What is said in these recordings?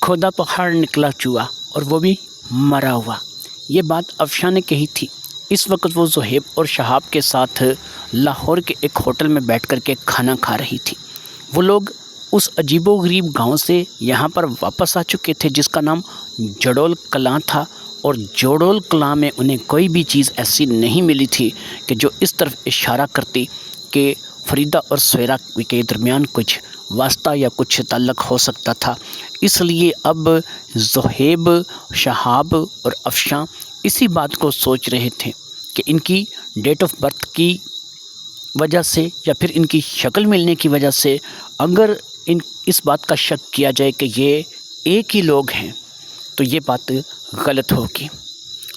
کھودا پہاڑ نکلا چوہا اور وہ بھی مرا ہوا۔ یہ بات افشاں نے کہی تھی۔ اس وقت وہ زہیب اور شہاب کے ساتھ لاہور کے ایک ہوٹل میں بیٹھ کر کے کھانا کھا رہی تھی۔ وہ لوگ اس عجیب و غریب گاؤں سے یہاں پر واپس آ چکے تھے جس کا نام جڑول کلاں تھا، اور جڑول کلاں میں انہیں کوئی بھی چیز ایسی نہیں ملی تھی کہ جو اس طرف اشارہ کرتی کہ فریدہ اور سویرا کے درمیان کچھ واسطہ یا کچھ تعلق ہو سکتا تھا۔ اس لیے اب زہیب، شہاب اور افشاں اسی بات کو سوچ رہے تھے کہ ان کی ڈیٹ آف برتھ کی وجہ سے یا پھر ان کی شکل ملنے کی وجہ سے اگر اس بات کا شک کیا جائے کہ یہ ایک ہی لوگ ہیں تو یہ بات غلط ہوگی۔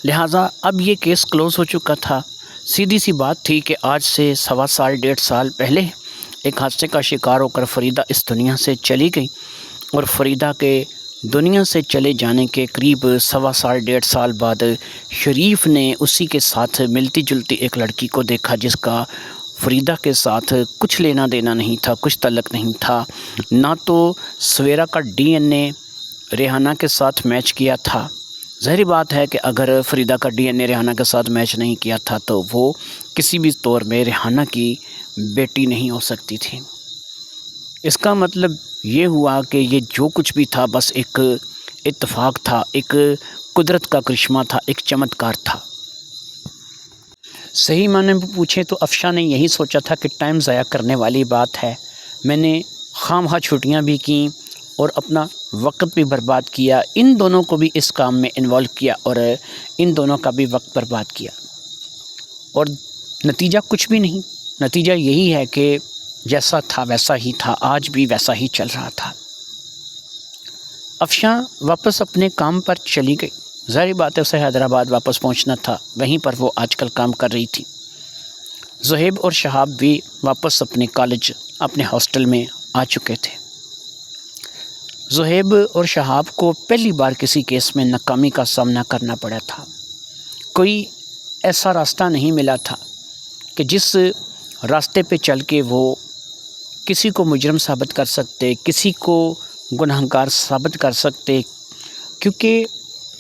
لہٰذا اب یہ کیس کلوز ہو چکا تھا۔ سیدھی سی بات تھی کہ آج سے 1.25 سال 1.5 سال پہلے ایک حادثے کا شکار ہو کر فریدہ اس دنیا سے چلی گئی، اور فریدہ کے دنیا سے چلے جانے کے قریب 1.25 سال 1.5 سال بعد شریف نے اسی کے ساتھ ملتی جلتی ایک لڑکی کو دیکھا جس کا فریدہ کے ساتھ کچھ لینا دینا نہیں تھا، کچھ تعلق نہیں تھا۔ نہ تو سویرا کا ڈی این اے ریحانہ کے ساتھ میچ کیا تھا۔ ظاہری بات ہے کہ اگر فریدہ کا ڈی این اے ریحانہ کے ساتھ میچ نہیں کیا تھا تو وہ کسی بھی طور میں ریحانہ کی بیٹی نہیں ہو سکتی تھی۔ اس کا مطلب یہ ہوا کہ یہ جو کچھ بھی تھا بس ایک اتفاق تھا، ایک قدرت کا کرشمہ تھا، ایک چمتکار تھا۔ صحیح معنی میں پوچھیں تو افشاں نے یہی سوچا تھا کہ ٹائم ضائع کرنے والی بات ہے، میں نے خواہ چھٹیاں بھی کیں اور اپنا وقت بھی برباد کیا، ان دونوں کو بھی اس کام میں انوالو کیا اور ان دونوں کا بھی وقت برباد کیا، اور نتیجہ کچھ بھی نہیں۔ نتیجہ یہی ہے کہ جیسا تھا ویسا ہی تھا، آج بھی ویسا ہی چل رہا تھا۔ افشاں واپس اپنے کام پر چلی گئی۔ ظاہری بات ہے اسے حیدرآباد واپس پہنچنا تھا، وہیں پر وہ آج کل کام کر رہی تھی۔ زہیب اور شہاب بھی واپس اپنے کالج، اپنے ہاسٹل میں آ چکے تھے۔ زہیب اور شہاب کو پہلی بار کسی کیس میں ناکامی کا سامنا کرنا پڑا تھا۔ کوئی ایسا راستہ نہیں ملا تھا کہ جس راستے پہ چل کے وہ کسی کو مجرم ثابت کر سکتے، کسی کو گنہگار ثابت کر سکتے، کیونکہ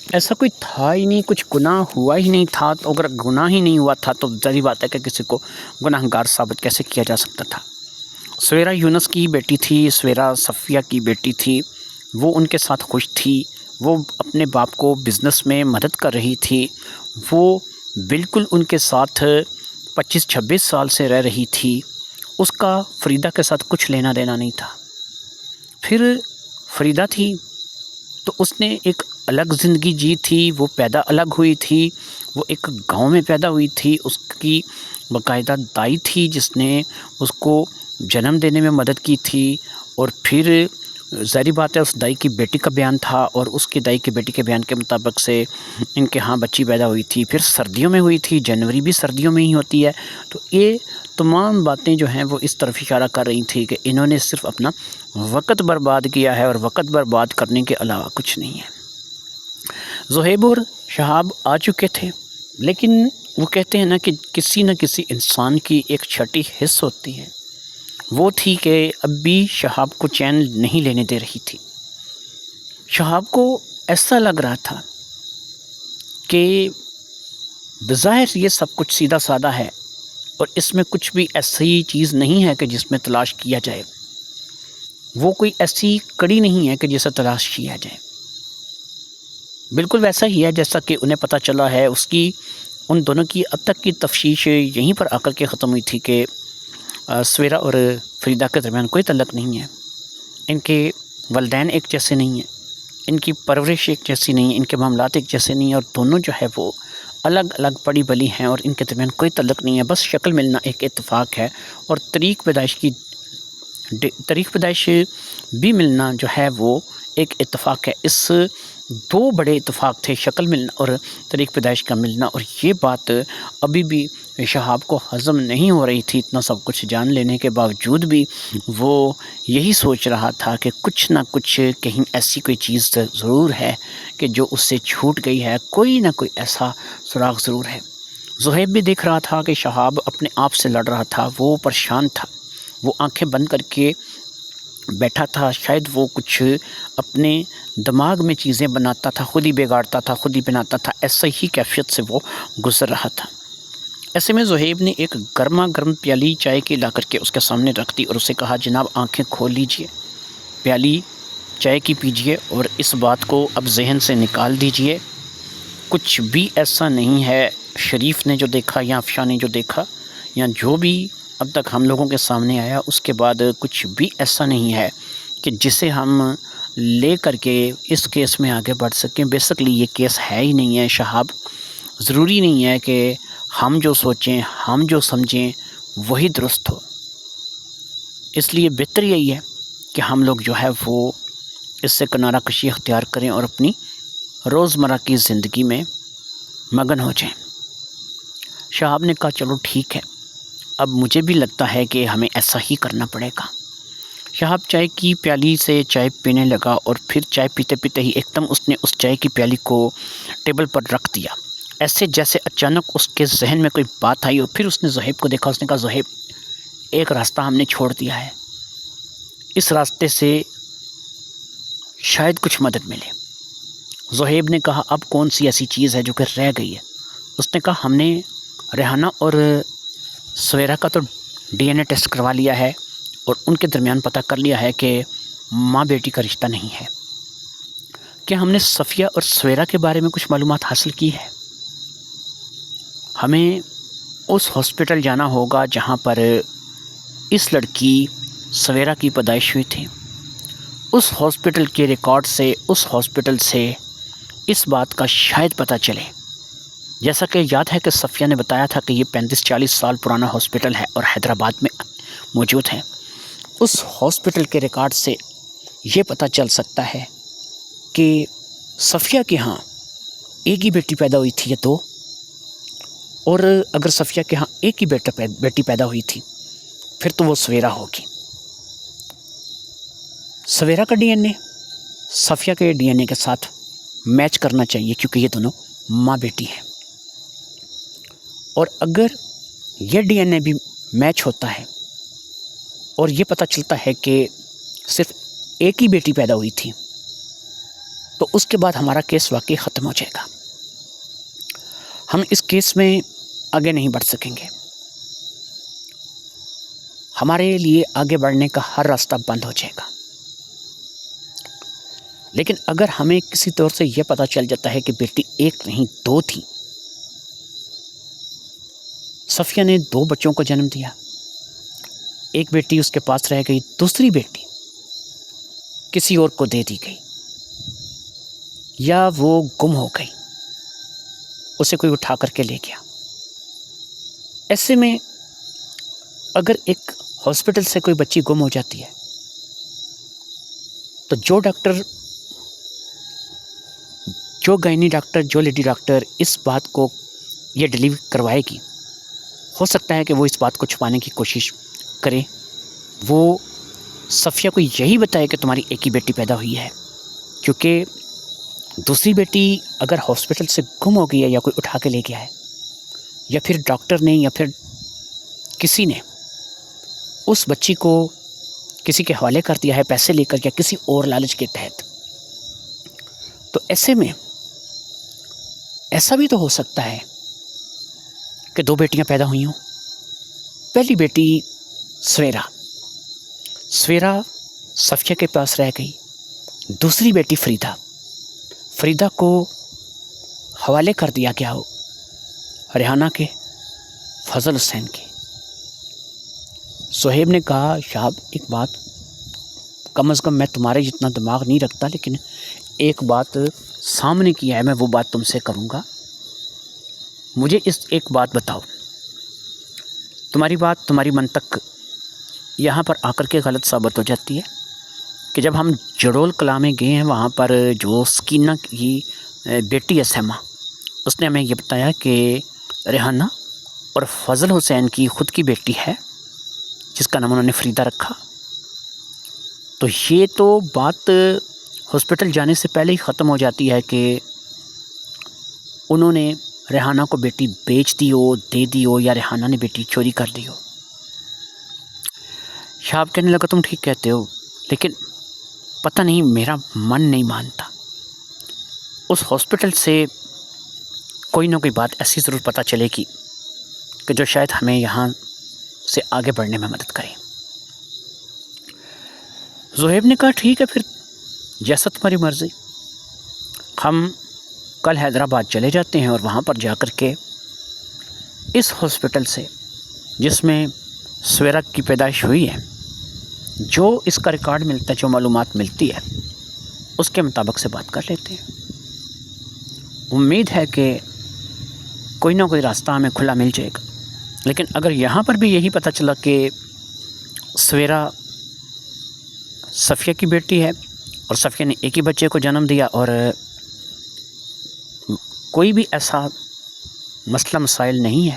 ایسا کوئی تھا ہی نہیں، کچھ گناہ ہوا ہی نہیں تھا۔ تو اگر گناہ ہی نہیں ہوا تھا تو ظاہری بات ہے کہ کسی کو گنہگار ثابت کیسے کیا جا سکتا تھا۔ سویرا یونس کی بیٹی تھی، سویرا صفیہ کی بیٹی تھی، وہ ان کے ساتھ خوش تھی، وہ اپنے باپ کو بزنس میں مدد کر رہی تھی، وہ بالکل ان کے ساتھ 25-26 سال سے رہ رہی تھی، اس کا فریدہ کے ساتھ کچھ لینا دینا نہیں تھا۔ پھر فریدہ تھی تو اس نے ایک الگ زندگی جی تھی، وہ پیدا الگ ہوئی تھی، وہ ایک گاؤں میں پیدا ہوئی تھی، اس کی باقاعدہ دائی تھی جس نے اس کو جنم دینے میں مدد کی تھی، اور پھر ظاہری بات ہے اس دائی کی بیٹی کا بیان تھا، اور اس کی دائی کی بیٹی کے بیان کے مطابق سے ان کے ہاں بچی پیدا ہوئی تھی، پھر سردیوں میں ہوئی تھی، جنوری بھی سردیوں میں ہی ہوتی ہے۔ تو یہ تمام باتیں جو ہیں وہ اس طرف اشارہ کر رہی تھی کہ انہوں نے صرف اپنا وقت برباد کیا ہے، اور وقت برباد کرنے کے علاوہ کچھ نہیں ہے۔ زہیب اور شہاب آ چکے تھے، لیکن وہ کہتے ہیں نا کہ کسی نہ کسی انسان کی ایک چھٹی حص ہوتی ہے، وہ تھی کہ اب بھی شہاب کو چین نہیں لینے دے رہی تھی۔ شہاب کو ایسا لگ رہا تھا کہ بظاہر یہ سب کچھ سیدھا سادہ ہے اور اس میں کچھ بھی ایسی چیز نہیں ہے کہ جس میں تلاش کیا جائے، وہ کوئی ایسی کڑی نہیں ہے کہ جسے تلاش کیا جائے، بالکل ویسا ہی ہے جیسا کہ انہیں پتہ چلا ہے۔ اس کی ان دونوں کی اب تک کی تفتیش یہیں پر آ کر کے ختم ہوئی تھی کہ سویرا اور فریدہ کے درمیان کوئی تعلق نہیں ہے، ان کے والدین ایک جیسے نہیں ہیں، ان کی پرورش ایک جیسی نہیں ہے، ان کے معاملات ایک جیسے نہیں ہیں، اور دونوں جو ہے وہ الگ الگ پڑی بلی ہیں، اور ان کے درمیان کوئی تعلق نہیں ہے، بس شکل ملنا ایک اتفاق ہے، اور تاریخ پیدائش بھی ملنا جو ہے وہ ایک اتفاق ہے۔ اس دو بڑے اتفاق تھے، شکل ملنا اور تاریخ پیدائش کا ملنا، اور یہ بات ابھی بھی شہاب کو ہضم نہیں ہو رہی تھی۔ اتنا سب کچھ جان لینے کے باوجود بھی وہ یہی سوچ رہا تھا کہ کچھ نہ کچھ کہیں ایسی کوئی چیز ضرور ہے کہ جو اس سے چھوٹ گئی ہے، کوئی نہ کوئی ایسا سراغ ضرور ہے۔ زہیب بھی دیکھ رہا تھا کہ شہاب اپنے آپ سے لڑ رہا تھا، وہ پریشان تھا، وہ آنکھیں بند کر کے بیٹھا تھا، شاید وہ کچھ اپنے دماغ میں چیزیں بناتا تھا، خود ہی بگاڑتا تھا، خود ہی بناتا تھا، ایسا ہی کیفیت سے وہ گزر رہا تھا۔ ایسے میں زہیب نے ایک گرما گرم پیالی چائے کی لا کر کے اس کے سامنے رکھ دی اور اسے کہا، جناب آنکھیں کھول لیجئے، پیالی چائے کی پیجئے اور اس بات کو اب ذہن سے نکال دیجئے، کچھ بھی ایسا نہیں ہے شریف نے جو دیکھا یا افشاں نے جو دیکھا یا جو بھی اب تک ہم لوگوں کے سامنے آیا، اس کے بعد کچھ بھی ایسا نہیں ہے کہ جسے ہم لے کر کے اس کیس میں آگے بڑھ سکیں۔ بیسکلی یہ کیس ہے ہی نہیں ہے شہاب، ضروری نہیں ہے کہ ہم جو سوچیں، ہم جو سمجھیں وہی درست ہو، اس لیے بہتر یہی ہے کہ ہم لوگ جو ہے وہ اس سے کنارہ کشی اختیار کریں اور اپنی روزمرہ کی زندگی میں مگن ہو جائیں۔ شہاب نے کہا چلو ٹھیک ہے، اب مجھے بھی لگتا ہے کہ ہمیں ایسا ہی کرنا پڑے گا۔ شہاب چائے کی پیالی سے چائے پینے لگا اور پھر چائے پیتے پیتے ہی ایک دم اس نے اس چائے کی پیالی کو ٹیبل پر رکھ دیا، ایسے جیسے اچانک اس کے ذہن میں کوئی بات آئی، اور پھر اس نے زہیب کو دیکھا۔ اس نے کہا، زہیب ایک راستہ ہم نے چھوڑ دیا ہے، اس راستے سے شاید کچھ مدد ملے۔ زہیب نے کہا، اب کون سی ایسی چیز ہے جو کہ رہ گئی ہے؟ اس نے کہا، ہم نے ریحانہ اور سویرا کا تو ڈی این اے ٹیسٹ کروا لیا ہے اور ان کے درمیان پتہ کر لیا ہے کہ ماں بیٹی کا رشتہ نہیں ہے۔ کیا ہم نے صفیہ اور سویرا کے بارے میں کچھ معلومات حاصل کی ہے؟ ہمیں اس ہاسپٹل جانا ہوگا جہاں پر اس لڑکی سویرا کی پیدائش ہوئی تھی۔ اس ہاسپٹل کے ریکارڈ سے، اس ہاسپٹل سے اس بات کا شاید پتہ چلے، جیسا کہ یاد ہے کہ صفیہ نے بتایا تھا کہ یہ 35-40 سال پرانا ہاسپٹل ہے اور حیدرآباد میں موجود ہے۔ اس ہاسپٹل کے ریکارڈ سے یہ پتہ چل سکتا ہے کہ صفیہ کے ہاں ایک ہی بیٹی پیدا ہوئی تھی یا دو، اور اگر صفیہ کے ہاں ایک ہی بیٹی پیدا ہوئی تھی پھر تو وہ سویرا ہوگی۔ سویرا کا ڈی این اے صفیہ کے ڈی این اے کے ساتھ میچ کرنا چاہیے کیونکہ یہ دونوں ماں بیٹی ہیں، اور اگر یہ ڈی این اے بھی میچ ہوتا ہے اور یہ پتہ چلتا ہے کہ صرف ایک ہی بیٹی پیدا ہوئی تھی تو اس کے بعد ہمارا کیس واقعی ختم ہو جائے گا، ہم اس کیس میں آگے نہیں بڑھ سکیں گے، ہمارے لیے آگے بڑھنے کا ہر راستہ بند ہو جائے گا۔ لیکن اگر ہمیں کسی طور سے یہ پتہ چل جاتا ہے کہ بیٹی ایک نہیں دو تھی، صفیہ نے 2 بچوں کو جنم دیا، ایک بیٹی اس کے پاس رہ گئی، دوسری بیٹی کسی اور کو دے دی گئی یا وہ گم ہو گئی، اسے کوئی اٹھا کر کے لے گیا۔ ایسے میں اگر ایک ہاسپٹل سے کوئی بچی گم ہو جاتی ہے تو جو گائنی ڈاکٹر، جو لیڈی ڈاکٹر اس بات کو یہ ڈیلیور کروائے گی، ہو سکتا ہے کہ وہ اس بات کو چھپانے کی کوشش کرے، وہ صفیہ کو یہی بتائے کہ تمہاری ایک ہی بیٹی پیدا ہوئی ہے، کیونکہ دوسری بیٹی اگر ہاسپٹل سے گم ہو گئی ہے یا کوئی اٹھا کے لے گیا ہے، یا پھر ڈاکٹر نے یا پھر کسی نے اس بچی کو کسی کے حوالے کر دیا ہے پیسے لے کر یا کسی اور لالچ کے تحت، تو ایسے میں ایسا بھی تو ہو سکتا ہے کہ 2 بیٹیاں پیدا ہوئی ہوں۔ پہلی بیٹی سویرا صفیہ کے پاس رہ گئی، دوسری بیٹی فریدہ کو حوالے کر دیا گیا ہو ریحانہ کے، فضل حسین کے۔ زہیب نے کہا، شہاب ایک بات، کم از کم میں تمہارے جتنا دماغ نہیں رکھتا، لیکن ایک بات سامنے کی ہے، میں وہ بات تم سے کروں گا، مجھے ایک بات بتاؤ، تمہاری منطق یہاں پر آ کر کے غلط ثابت ہو جاتی ہے کہ جب ہم جڑول کلا میں گئے ہیں، وہاں پر جو سکینہ کی بیٹی ہے سیما، اس نے ہمیں یہ بتایا کہ ریحانہ اور فضل حسین کی خود کی بیٹی ہے جس کا نام انہوں نے فریدہ رکھا، تو یہ تو بات ہاسپٹل جانے سے پہلے ہی ختم ہو جاتی ہے کہ انہوں نے ریحانہ کو بیٹی بیچ دی ہو، دے دی ہو، یا ریحانہ نے بیٹی چوری کر دی ہو۔ شہاب کہنے لگا، تم ٹھیک کہتے ہو، لیکن پتہ نہیں میرا من نہیں مانتا. اس ہاسپٹل سے کوئی نہ کوئی بات ایسی ضرور پتہ چلے گی کہ جو شاید ہمیں یہاں سے آگے بڑھنے میں مدد کرے. زہیب نے کہا ٹھیک ہے پھر جیسا تمہاری مرضی. ہم کل حیدرآباد چلے جاتے ہیں اور وہاں پر جا کر کے اس ہاسپٹل سے جس میں سویرا کی پیدائش ہوئی ہے جو اس کا ریکارڈ ملتا ہے، جو معلومات ملتی ہے اس کے مطابق سے بات کر لیتے ہیں. امید ہے کہ کوئی نہ کوئی راستہ ہمیں کھلا مل جائے گا. لیکن اگر یہاں پر بھی یہی پتہ چلا کہ سویرا صفیہ کی بیٹی ہے اور صفیہ نے ایک ہی بچے کو جنم دیا اور کوئی بھی ایسا مسئلہ مسائل نہیں ہے،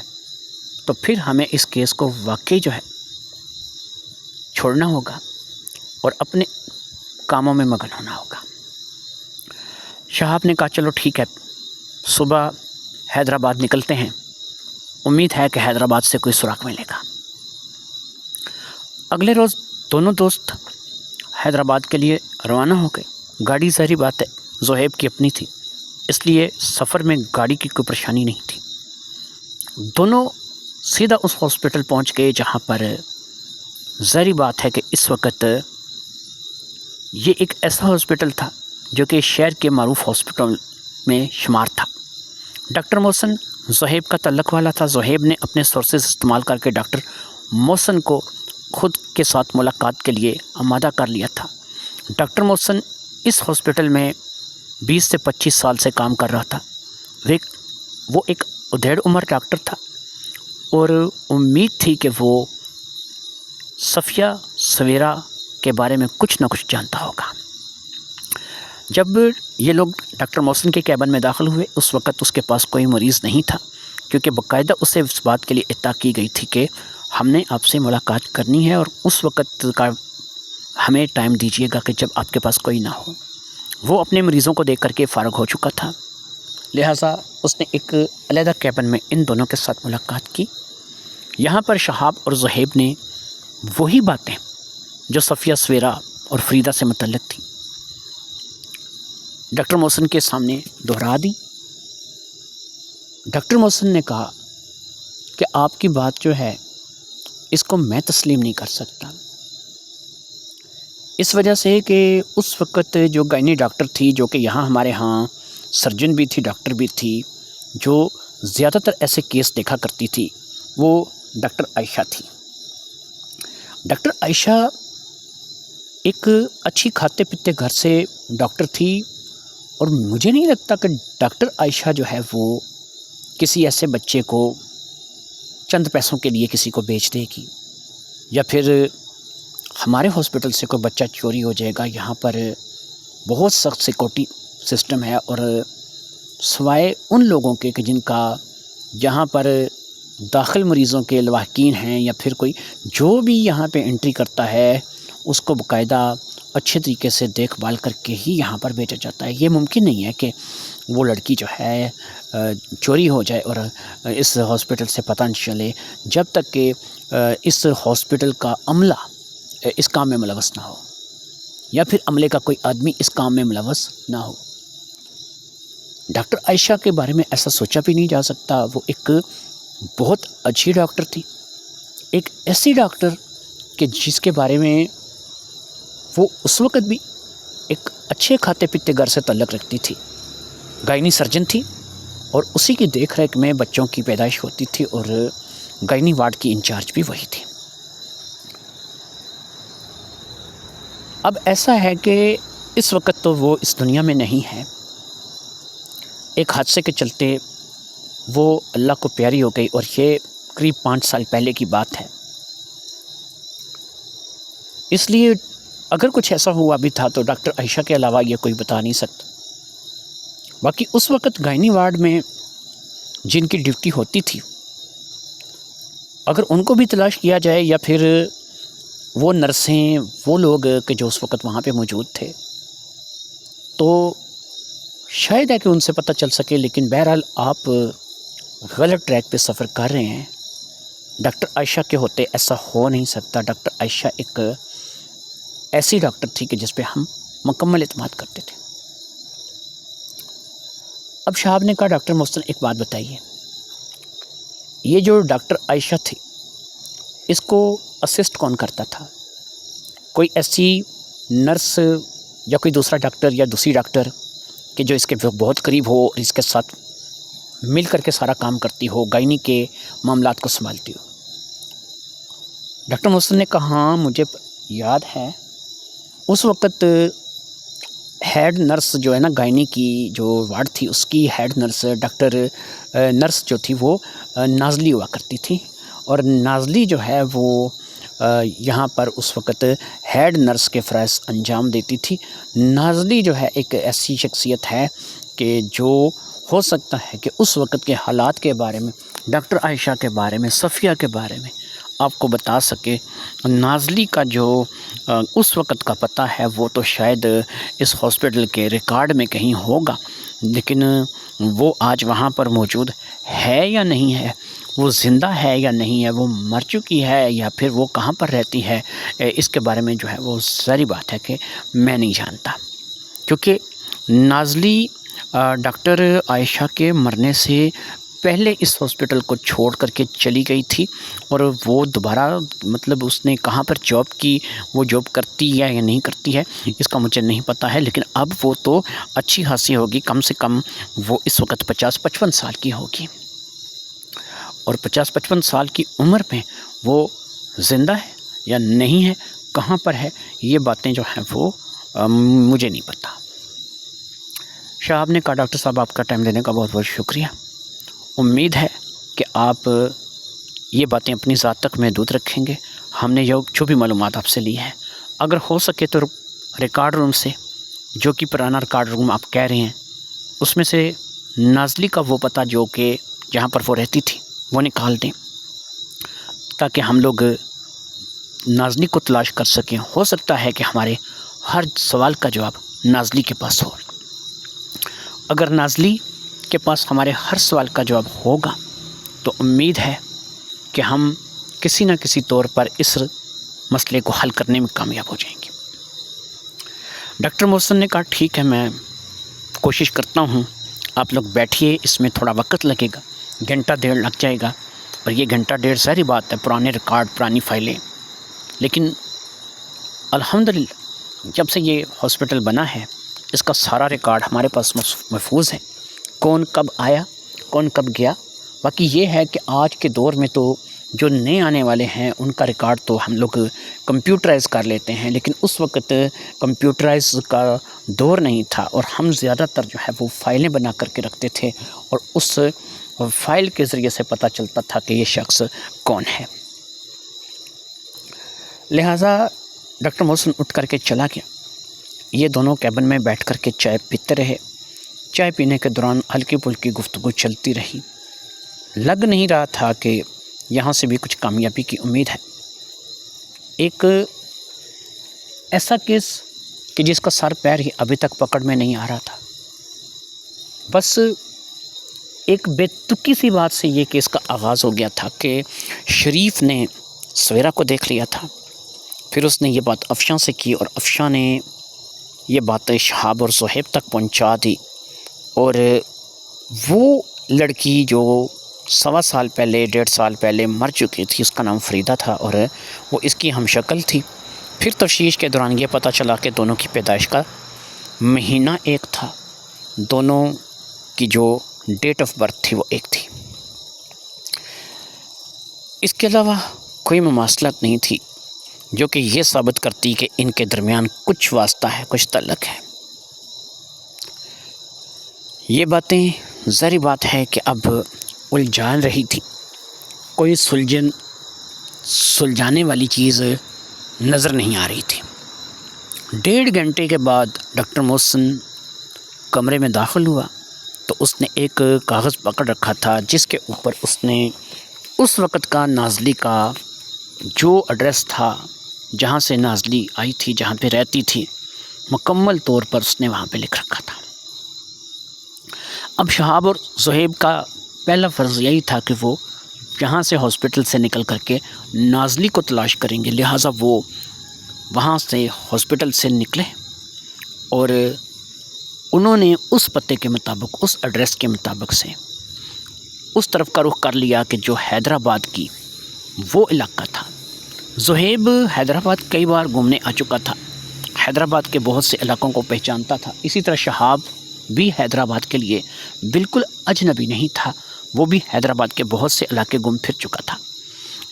تو پھر ہمیں اس کیس کو واقعی جو ہے چھوڑنا ہوگا اور اپنے کاموں میں مگن ہونا ہوگا. شہاب نے کہا چلو ٹھیک ہے، صبح حیدرآباد نکلتے ہیں. امید ہے کہ حیدرآباد سے کوئی سراغ ملے گا. اگلے روز دونوں دوست حیدرآباد کے لیے روانہ ہو گئے. گاڑی ظاہری بات ہے زہیب کی اپنی تھی، اس لیے سفر میں گاڑی کی کوئی پریشانی نہیں تھی. دونوں سیدھا اس ہاسپٹل پہنچ گئے جہاں پر ظاہری بات ہے کہ اس وقت یہ ایک ایسا ہاسپٹل تھا جو کہ شہر کے معروف ہاسپٹل میں شمار تھا. ڈاکٹر محسن زہیب کا تعلق والا تھا. زہیب نے اپنے سورسز استعمال کر کے ڈاکٹر محسن کو خود کے ساتھ ملاقات کے لیے آمادہ کر لیا تھا. ڈاکٹر محسن اس ہاسپٹل میں 20 سے 25 سال سے کام کر رہا تھا. وہ ایک ادھیڑ عمر ڈاکٹر تھا اور امید تھی کہ وہ صفیہ سویرا کے بارے میں کچھ نہ کچھ جانتا ہوگا. جب یہ لوگ ڈاکٹر محسن کے کیبن میں داخل ہوئے اس وقت اس کے پاس کوئی مریض نہیں تھا، کیونکہ باقاعدہ اسے اس بات کے لیے اطلاع کی گئی تھی کہ ہم نے آپ سے ملاقات کرنی ہے اور اس وقت کا ہمیں ٹائم دیجیے گا کہ جب آپ کے پاس کوئی نہ ہو. وہ اپنے مریضوں کو دیکھ کر کے فارغ ہو چکا تھا، لہٰذا اس نے ایک علیحدہ کیبن میں ان دونوں کے ساتھ ملاقات کی. یہاں پر شہاب اور زہیب نے وہی باتیں جو صفیہ سویرا اور فریدہ سے متعلق تھیں ڈاکٹر محسن کے سامنے دہرا دی. ڈاکٹر محسن نے کہا کہ آپ کی بات جو ہے اس کو میں تسلیم نہیں کر سکتا، اس وجہ سے کہ اس وقت جو گائنی ڈاکٹر تھی جو کہ یہاں ہمارے ہاں سرجن بھی تھی، ڈاکٹر بھی تھی، جو زیادہ تر ایسے کیس دیکھا کرتی تھی، وہ ڈاکٹر عائشہ تھی. ڈاکٹر عائشہ ایک اچھی کھاتے پیتے گھر سے ڈاکٹر تھی اور مجھے نہیں لگتا کہ ڈاکٹر عائشہ جو ہے وہ کسی ایسے بچے کو چند پیسوں کے لیے کسی کو بیچ دے گی، یا پھر ہمارے ہاسپٹل سے کوئی بچہ چوری ہو جائے گا. یہاں پر بہت سخت سیکورٹی سسٹم ہے اور سوائے ان لوگوں کے کہ جن کا یہاں پر داخل مریضوں کے لواحقین ہیں یا پھر کوئی جو بھی یہاں پہ انٹری کرتا ہے اس کو باقاعدہ اچھے طریقے سے دیکھ بھال کر کے ہی یہاں پر بھیجا جاتا ہے. یہ ممکن نہیں ہے کہ وہ لڑکی جو ہے چوری ہو جائے اور اس ہاسپٹل سے پتہ نہ چلے جب تک کہ اس ہاسپٹل کا عملہ اس کام میں ملوث نہ ہو یا پھر عملے کا کوئی آدمی اس کام میں ملوث نہ ہو. ڈاکٹر عائشہ کے بارے میں ایسا سوچا بھی نہیں جا سکتا. وہ ایک بہت اچھی ڈاکٹر تھی، ایک ایسی ڈاکٹر کہ جس کے بارے میں وہ اس وقت بھی ایک اچھے کھاتے پیتے گھر سے تعلق رکھتی تھی. گائنی سرجن تھی اور اسی کی دیکھ ریکھ میں بچوں کی پیدائش ہوتی تھی اور گائنی وارڈ کی انچارج بھی وہی تھی. اب ایسا ہے کہ اس وقت تو وہ اس دنیا میں نہیں ہے. ایک حادثے کے چلتے وہ اللہ کو پیاری ہو گئی اور یہ قریب 5 سال پہلے کی بات ہے. اس لیے اگر کچھ ایسا ہوا بھی تھا تو ڈاکٹر عائشہ کے علاوہ یہ کوئی بتا نہیں سکتا. باقی اس وقت گائنی وارڈ میں جن کی ڈیوٹی ہوتی تھی اگر ان کو بھی تلاش کیا جائے یا پھر وہ نرسیں وہ لوگ کہ جو اس وقت وہاں پہ موجود تھے تو شاید ہے کہ ان سے پتہ چل سکے. لیکن بہرحال آپ غلط ٹریک پہ سفر کر رہے ہیں. ڈاکٹر عائشہ کے ہوتے ایسا ہو نہیں سکتا. ڈاکٹر عائشہ ایک ایسی ڈاکٹر تھی کہ جس پہ ہم مکمل اعتماد کرتے تھے۔ اب شہاب نے کہا ڈاکٹر محسن ایک بات بتائیے، یہ جو ڈاکٹر عائشہ تھی اس کو اسسٹ کون کرتا تھا؟ کوئی ایسی نرس یا کوئی دوسرا ڈاکٹر یا دوسری ڈاکٹر کہ جو اس کے بہت قریب ہو اور اس کے ساتھ مل کر کے سارا کام کرتی ہو، گائنی کے معاملات کو سنبھالتی ہو؟ ڈاکٹر محسن نے کہا ہاں مجھے یاد ہے، اس وقت ہیڈ نرس جو ہے نا گائنی کی جو وارڈ تھی اس کی ہیڈ نرس ڈاکٹر نرس جو تھی وہ نازلی ہوا کرتی تھی، اور نازلی جو ہے وہ یہاں پر اس وقت ہیڈ نرس کے فرائض انجام دیتی تھی۔ نازلی جو ہے ایک ایسی شخصیت ہے کہ جو ہو سکتا ہے کہ اس وقت کے حالات کے بارے میں، ڈاکٹر عائشہ کے بارے میں، صفیہ کے بارے میں آپ کو بتا سکے۔ نازلی کا جو اس وقت کا پتہ ہے وہ تو شاید اس ہاسپٹل کے ریکارڈ میں کہیں ہوگا، لیکن وہ آج وہاں پر موجود ہے یا نہیں ہے، وہ زندہ ہے یا نہیں ہے، وہ مر چکی ہے یا پھر وہ کہاں پر رہتی ہے، اس کے بارے میں جو ہے وہ ظاہری بات ہے کہ میں نہیں جانتا، کیونکہ نازلی ڈاکٹر عائشہ کے مرنے سے پہلے اس ہاسپٹل کو چھوڑ کر کے چلی گئی تھی، اور وہ دوبارہ مطلب اس نے کہاں پر جاب کی، وہ جاب کرتی ہے یا نہیں کرتی ہے اس کا مجھے نہیں پتہ ہے، لیکن اب وہ تو اچھی خاصی ہوگی، کم سے کم وہ اس وقت 50-55 سال کی ہوگی، اور 50-55 سال کی عمر میں وہ زندہ ہے یا نہیں ہے، کہاں پر ہے، یہ باتیں جو ہیں وہ مجھے نہیں پتہ۔ شہاب نے کہا ڈاکٹر صاحب آپ کا ٹائم دینے کا بہت بہت شکریہ، امید ہے کہ آپ یہ باتیں اپنی ذات تک محدود رکھیں گے۔ ہم نے جو بھی معلومات آپ سے لی ہے، اگر ہو سکے تو ریکارڈ روم سے، جو کہ پرانا ریکارڈ روم آپ کہہ رہے ہیں، اس میں سے نازلی کا وہ پتہ جو کہ جہاں پر وہ رہتی تھی وہ نکال دیں، تاکہ ہم لوگ نازلی کو تلاش کر سکیں۔ ہو سکتا ہے کہ ہمارے ہر سوال کا جواب نازلی کے پاس ہو۔ اگر نازلی کے پاس ہمارے ہر سوال کا جواب ہوگا تو امید ہے کہ ہم کسی نہ کسی طور پر اس مسئلے کو حل کرنے میں کامیاب ہو جائیں گے۔ ڈاکٹر محسن نے کہا ٹھیک ہے، میں کوشش کرتا ہوں، آپ لوگ بیٹھیے، اس میں تھوڑا وقت لگے گا، گھنٹہ ڈیڑھ لگ جائے گا، اور یہ گھنٹہ ڈیڑھ ساری بات ہے، پرانے ریکارڈ، پرانی فائلیں، لیکن الحمدللہ جب سے یہ ہاسپٹل بنا ہے اس کا سارا ریکارڈ ہمارے پاس محفوظ ہے، کون کب آیا، کون کب گیا۔ باقی یہ ہے کہ آج کے دور میں تو جو نئے آنے والے ہیں ان کا ریکارڈ تو ہم لوگ کمپیوٹرائز کر لیتے ہیں، لیکن اس وقت کمپیوٹرائز کا دور نہیں تھا، اور ہم زیادہ تر جو ہے وہ فائلیں بنا کر کے رکھتے تھے، اور اس فائل کے ذریعے سے پتہ چلتا تھا کہ یہ شخص کون ہے۔ لہٰذا ڈاکٹر محسن اٹھ کر کے چلا گیا، یہ دونوں کیبن میں بیٹھ کر کے چائے پیتے رہے۔ چائے پینے کے دوران ہلکی پھلکی گفتگو چلتی رہی، لگ نہیں رہا تھا کہ یہاں سے بھی کچھ کامیابی کی امید ہے۔ ایک ایسا کیس کہ جس کا سر پیر ہی ابھی تک پکڑ میں نہیں آ رہا تھا، بس ایک بے تکی سی بات سے یہ کیس کا آغاز ہو گیا تھا کہ شریف نے سویرا کو دیکھ لیا تھا، پھر اس نے یہ بات افشاں سے کی، اور افشاں نے یہ بات شہاب اور زہیب تک پہنچا دی، اور وہ لڑکی جو 1.25 سال پہلے 1.5 سال پہلے مر چکی تھی، اس کا نام فریدہ تھا، اور وہ اس کی ہم شکل تھی۔ پھر تفتیش کے دوران یہ پتہ چلا کہ دونوں کی پیدائش کا مہینہ ایک تھا، دونوں کی جو ڈیٹ آف برتھ تھی وہ ایک تھی، اس کے علاوہ کوئی مماثلت نہیں تھی جو کہ یہ ثابت کرتی کہ ان کے درمیان کچھ واسطہ ہے، کچھ تعلق ہے۔ یہ باتیں ظاہری بات ہے کہ اب الجھان رہی تھی، کوئی سلجھانے والی چیز نظر نہیں آ رہی تھی۔ 1.5 گھنٹے کے بعد ڈاکٹر محسن کمرے میں داخل ہوا تو اس نے ایک کاغذ پکڑ رکھا تھا جس کے اوپر اس نے اس وقت کا نازلی کا جو ایڈریس تھا، جہاں سے نازلی آئی تھی، جہاں پہ رہتی تھی، مکمل طور پر اس نے وہاں پہ لکھ رکھا تھا۔ اب شہاب اور زہیب کا پہلا فرض یہی تھا کہ وہ یہاں سے ہاسپٹل سے نکل کر کے نازلی کو تلاش کریں گے، لہٰذا وہ وہاں سے ہاسپٹل سے نکلے اور انہوں نے اس پتے کے مطابق، اس ایڈریس کے مطابق سے اس طرف کا رخ کر لیا کہ جو حیدرآباد کی وہ علاقہ تھا۔ زہیب حیدرآباد کئی بار گھومنے آ چکا تھا، حیدرآباد کے بہت سے علاقوں کو پہچانتا تھا۔ اسی طرح شہاب بھی حیدرآباد کے لیے بالکل اجنبی نہیں تھا، وہ بھی حیدرآباد کے بہت سے علاقے گھوم پھر چکا تھا۔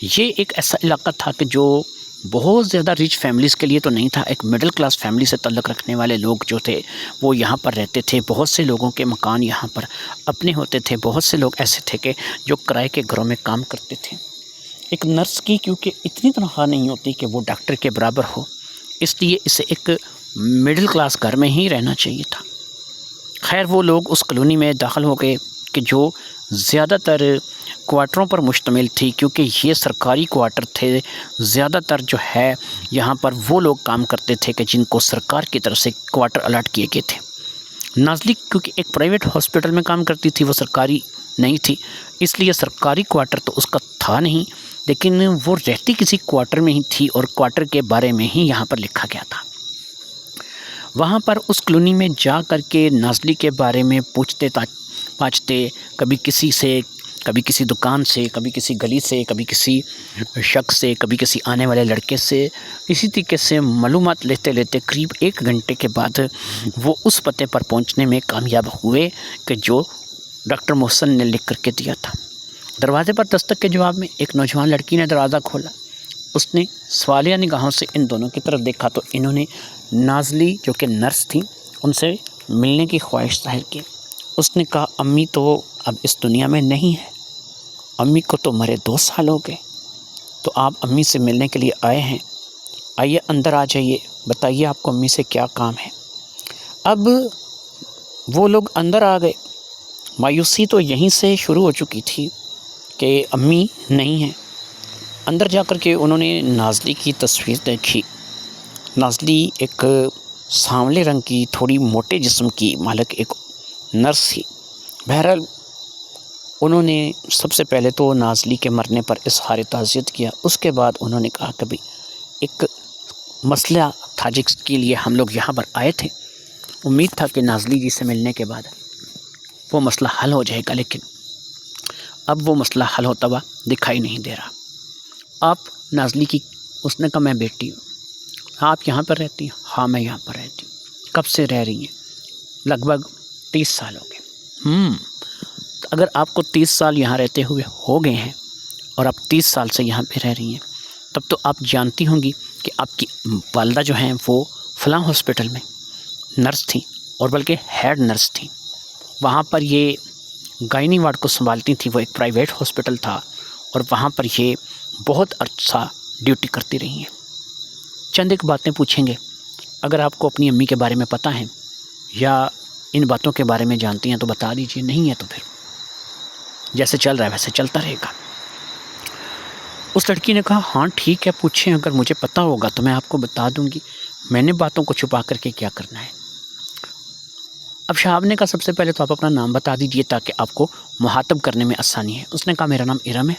یہ ایک ایسا علاقہ تھا کہ جو بہت زیادہ ریچ فیملیز کے لیے تو نہیں تھا، ایک مڈل کلاس فیملی سے تعلق رکھنے والے لوگ جو تھے وہ یہاں پر رہتے تھے۔ بہت سے لوگوں کے مکان یہاں پر اپنے ہوتے تھے، بہت سے لوگ ایسے تھے کہ جو کرائے کے گھروں میں کام کرتے تھے۔ ایک نرس کی کیونکہ اتنی تنخواہ نہیں ہوتی کہ وہ ڈاکٹر کے برابر ہو، اس لیے اسے ایک مڈل کلاس گھر میں ہی رہنا چاہیے تھا۔ خیر وہ لوگ اس کالونی میں داخل ہو گئے کہ جو زیادہ تر کوارٹروں پر مشتمل تھی، کیونکہ یہ سرکاری کوارٹر تھے۔ زیادہ تر جو ہے یہاں پر وہ لوگ کام کرتے تھے کہ جن کو سرکار کی طرف سے کوارٹر الاٹ کیے گئے تھے۔ نازلی کیونکہ ایک پرائیویٹ ہاسپٹل میں کام کرتی تھی، وہ سرکاری نہیں تھی، اس لیے سرکاری کوارٹر تو اس کا تھا نہیں، لیکن وہ رہتی کسی کوارٹر میں ہی تھی اور کوارٹر کے بارے میں ہی یہاں پر لکھا گیا تھا۔ وہاں پر اس کالونی میں جا کر کے نازلی کے بارے میں پوچھتے پاچھتے، کبھی کسی سے، کبھی کسی دکان سے، کبھی کسی گلی سے، کبھی کسی شخص سے، کبھی کسی آنے والے لڑکے سے، اسی طریقے سے معلومات لیتے لیتے قریب 1 گھنٹے کے بعد وہ اس پتے پر پہنچنے میں کامیاب ہوئے کہ جو ڈاکٹر محسن نے لکھ کر کے دیا تھا۔ دروازے پر دستک کے جواب میں ایک نوجوان لڑکی نے دروازہ کھولا۔ اس نے سوالیہ نگاہوں سے ان دونوں کی طرف دیکھا تو انہوں نے نازلی جو کہ نرس تھیں ان سے ملنے کی خواہش ظاہر کی۔ اس نے کہا امی تو اب اس دنیا میں نہیں ہے، امی کو تو مرے 2 سال ہو گئے، تو آپ امی سے ملنے کے لیے آئے ہیں، آئیے اندر آ جائیے، بتائیے آپ کو امی سے کیا کام ہے۔ اب وہ لوگ اندر آ گئے۔ مایوسی تو یہیں سے شروع ہو چکی تھی کہ امی نہیں ہیں۔ اندر جا کر کے انہوں نے نازلی کی تصویر دیکھی۔ نازلی ایک سانولے رنگ کی، تھوڑی موٹے جسم کی مالک ایک نرس تھی۔ بہرحال انہوں نے سب سے پہلے تو نازلی کے مرنے پر اظہار تعزیت کیا، اس کے بعد انہوں نے کہا کہ ایک مسئلہ تھا جس کے لیے ہم لوگ یہاں پر آئے تھے، امید تھا کہ نازلی جی سے ملنے کے بعد وہ مسئلہ حل ہو جائے گا، لیکن اب وہ مسئلہ حل ہوتا ہوا دکھائی نہیں دے رہا۔ آپ نازلی کی، اس نے کہا میں بیٹی ہوں۔ آپ یہاں پر رہتی ہیں؟ ہاں میں یہاں پر رہتی ہوں۔ کب سے رہ رہی ہیں؟ لگ بھگ 30 سال ہو گئے۔ اگر آپ کو 30 سال یہاں رہتے ہوئے ہو گئے ہیں اور آپ 30 سال سے یہاں پہ رہ رہی ہیں، تب تو آپ جانتی ہوں گی کہ آپ کی والدہ جو ہیں وہ فلاں ہاسپٹل میں نرس تھیں، اور بلکہ ہیڈ نرس تھیں۔ وہاں پر یہ گائنی وارڈ کو سنبھالتی تھیں، وہ ایک پرائیویٹ ہاسپٹل تھا، اور وہاں پر یہ بہت عرصہ ڈیوٹی کرتی رہی ہیں۔ چند ایک باتیں پوچھیں گے، اگر آپ کو اپنی امی کے بارے میں پتہ ہے یا ان باتوں کے بارے میں جانتی ہیں تو بتا دیجیے، نہیں ہے تو پھر جیسے چل رہا ہے ویسے چلتا رہے گا۔ اس لڑکی نے کہا ہاں ٹھیک ہے، پوچھیں، اگر مجھے پتہ ہوگا تو میں آپ کو بتا دوں گی، میں نے باتوں کو چھپا کر کے کیا کرنا ہے۔ اب شہاب نے کہا سب سے پہلے تو آپ اپنا نام بتا دیجیے تاکہ آپ کو مخاطب کرنے میں آسانی ہے۔ اس نے کہا میرا نام ارم ہے۔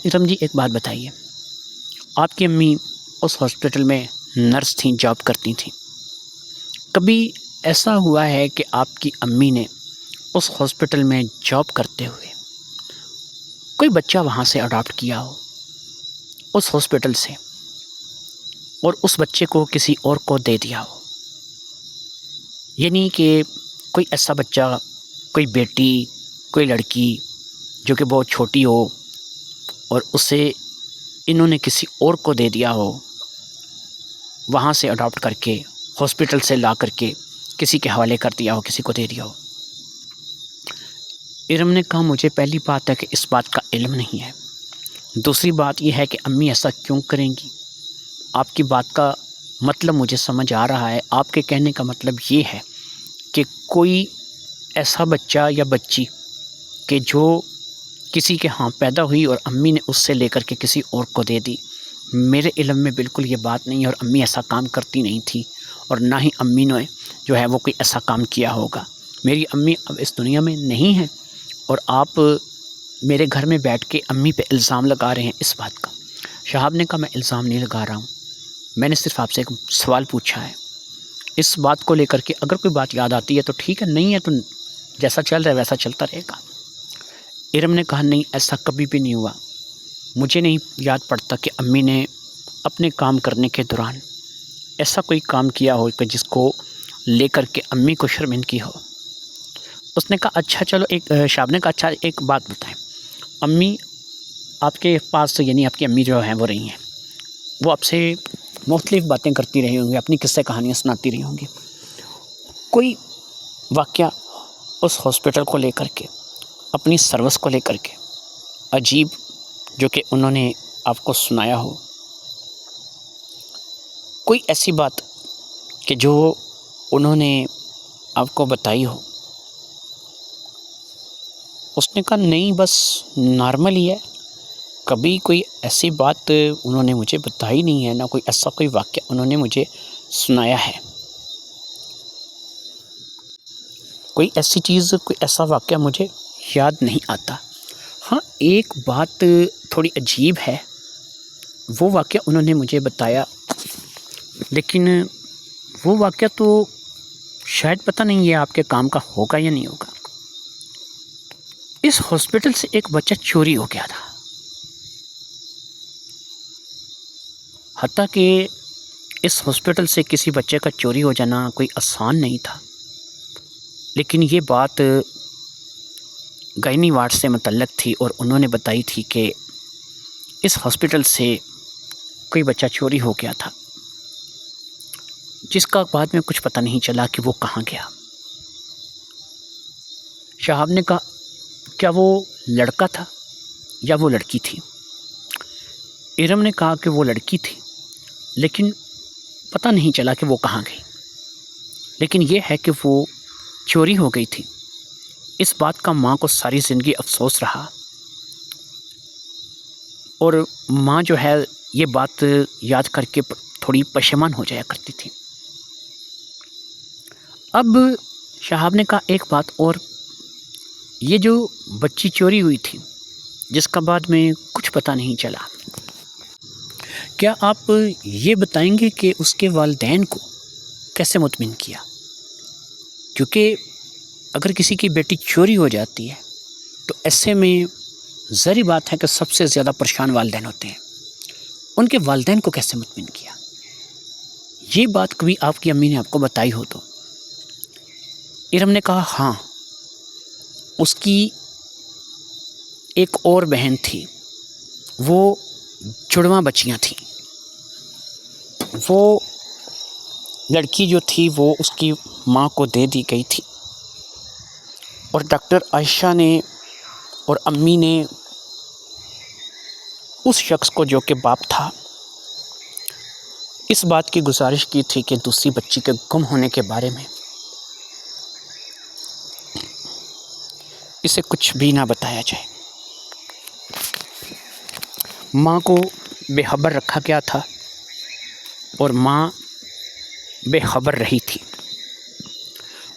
ارم جی ایک بات بتائیے، آپ کی امی اس ہاسپٹل میں نرس تھیں، جاب کرتی تھیں، کبھی ایسا ہوا ہے کہ آپ کی امی نے اس ہاسپٹل میں جاب کرتے ہوئے کوئی بچہ وہاں سے اڈاپٹ کیا ہو اس ہاسپٹل سے، اور اس بچے کو کسی اور کو دے دیا ہو؟ یعنی کہ کوئی ایسا بچہ، کوئی بیٹی، کوئی لڑکی جو کہ بہت چھوٹی ہو اور اسے انہوں نے کسی اور کو دے دیا ہو، وہاں سے اڈاپٹ کر کے ہاسپٹل سے لا کر کے کسی کے حوالے کر دیا ہو، کسی کو دے دیا ہو۔ ارم نے کہا مجھے پہلی بات ہے کہ اس بات کا علم نہیں ہے، دوسری بات یہ ہے کہ امی ایسا کیوں کریں گی؟ آپ کی بات کا مطلب مجھے سمجھ آ رہا ہے، آپ کے کہنے کا مطلب یہ ہے کہ کوئی ایسا بچہ یا بچی کہ جو کسی کے ہاں پیدا ہوئی اور امی نے اس سے لے کر کے کسی اور کو دے دی۔ میرے علم میں بالکل یہ بات نہیں ہے، اور امی ایسا کام کرتی نہیں تھی، اور نہ ہی امی نے جو ہے وہ کوئی ایسا کام کیا ہوگا۔ میری امی اب اس دنیا میں نہیں ہیں، اور آپ میرے گھر میں بیٹھ کے امی پہ الزام لگا رہے ہیں اس بات کا۔ شہاب نے کہا میں الزام نہیں لگا رہا ہوں، میں نے صرف آپ سے ایک سوال پوچھا ہے، اس بات کو لے کر کے اگر کوئی بات یاد آتی ہے تو ٹھیک ہے، نہیں ہے تو جیسا چل رہا ہے ویسا چلتا رہے گا۔ ارم نے کہا نہیں، ایسا کبھی بھی نہیں ہوا، مجھے نہیں یاد پڑتا کہ امی نے اپنے کام کرنے کے دوران ایسا کوئی کام کیا ہو کہ جس کو لے کر کے امی کو شرمندگی ہو۔ اس نے کہا اچھا چلو، شہاب نے کہا اچھا ایک بات بتائیں، امی آپ کے پاس یعنی آپ کی امی جو ہیں وہ رہی ہیں، وہ آپ سے مختلف باتیں کرتی رہی ہوں گی، اپنی قصے کہانیاں سناتی رہی ہوں گی، کوئی واقعہ اس ہاسپٹل کو لے کر کے، اپنی سروس کو لے کر کے عجیب جو کہ انہوں نے آپ کو سنایا ہو، کوئی ایسی بات کہ جو انہوں نے آپ کو بتائی ہو؟ اس نے کہا نہیں، بس نارمل ہی ہے، کبھی کوئی ایسی بات انہوں نے مجھے بتائی نہیں ہے، نہ کوئی ایسا کوئی واقعہ انہوں نے مجھے سنایا ہے، کوئی ایسی چیز، کوئی ایسا واقعہ مجھے یاد نہیں آتا۔ ہاں ایک بات تھوڑی عجیب ہے، وہ واقعہ انہوں نے مجھے بتایا، لیکن وہ واقعہ تو شاید پتہ نہیں یہ آپ کے کام کا ہوگا یا نہیں ہوگا۔ اس ہاسپٹل سے ایک بچہ چوری ہو گیا تھا، حتیٰ کہ اس ہاسپٹل سے کسی بچے کا چوری ہو جانا کوئی آسان نہیں تھا، لیکن یہ بات گائنی وارڈ سے متعلق تھی اور انہوں نے بتائی تھی کہ اس ہاسپٹل سے کوئی بچہ چوری ہو گیا تھا، جس کا بعد میں کچھ پتہ نہیں چلا کہ وہ کہاں گیا۔ شہاب نے کہا کیا وہ لڑکا تھا یا وہ لڑکی تھی؟ ارم نے کہا کہ وہ لڑکی تھی، لیکن پتہ نہیں چلا کہ وہ کہاں گئی، لیکن یہ ہے کہ وہ چوری ہو گئی تھی۔ اس بات کا ماں کو ساری زندگی افسوس رہا، اور ماں جو ہے یہ بات یاد کر کے تھوڑی پشیمان ہو جایا کرتی تھی۔ اب شہاب نے کہا ایک بات اور، یہ جو بچی چوری ہوئی تھی جس کا بعد میں کچھ پتہ نہیں چلا، کیا آپ یہ بتائیں گے کہ اس کے والدین کو کیسے مطمئن کیا؟ کیونکہ اگر کسی کی بیٹی چوری ہو جاتی ہے تو ایسے میں ظاہری بات ہے کہ سب سے زیادہ پریشان والدین ہوتے ہیں، ان کے والدین کو کیسے مطمئن کیا؟ یہ بات کبھی آپ کی امی نے آپ کو بتائی ہو تو؟ ارم نے کہا ہاں، اس کی ایک اور بہن تھی، وہ جڑواں بچیاں تھیں، وہ لڑکی جو تھی وہ اس کی ماں کو دے دی گئی تھی، اور ڈاکٹر عائشہ نے اور امی نے اس شخص کو جو کہ باپ تھا اس بات کی گزارش کی تھی کہ دوسری بچی کے گم ہونے کے بارے میں اسے کچھ بھی نہ بتایا جائے۔ ماں کو بے خبر رکھا گیا تھا اور ماں بے خبر رہی تھی۔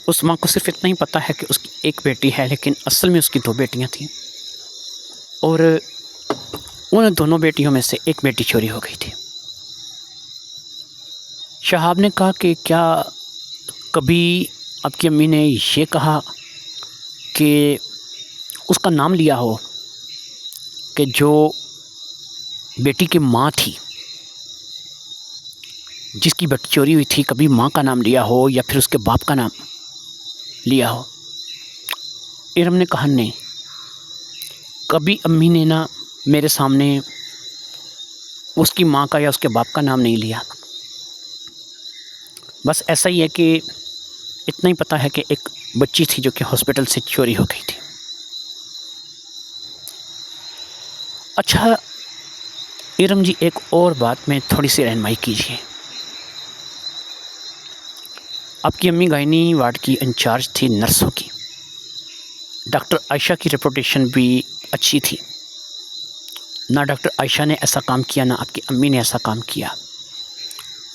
اس ماں کو صرف اتنا ہی پتہ ہے کہ اس کی ایک بیٹی ہے، لیکن اصل میں اس کی دو بیٹیاں تھیں، اور ان دونوں بیٹیوں میں سے ایک بیٹی چوری ہو گئی تھی۔ شہاب نے کہا کہ کیا کبھی آپ کی امی نے یہ کہا کہ اس کا نام لیا ہو کہ جو بیٹی کی ماں تھی، جس کی بیٹی چوری ہوئی تھی، کبھی ماں کا نام لیا ہو یا پھر اس کے باپ کا نام لیا ہو؟ ارم نے کہا نہیں، کبھی امی نے نہ میرے سامنے اس کی ماں کا یا اس کے باپ کا نام نہیں لیا، بس ایسا ہی ہے کہ اتنا ہی پتہ ہے کہ ایک بچی تھی جو کہ ہاسپٹل سے چوری ہو گئی تھی۔ اچھا ارم جی، ایک اور بات میں تھوڑی سی رہنمائی کیجیے۔ آپ کی امی گائنی وارڈ کی انچارج تھی نرسوں کی، ڈاکٹر عائشہ کی ریپوٹیشن بھی اچھی تھی، نہ ڈاکٹر عائشہ نے ایسا کام کیا نہ آپ کی امی نے ایسا کام کیا،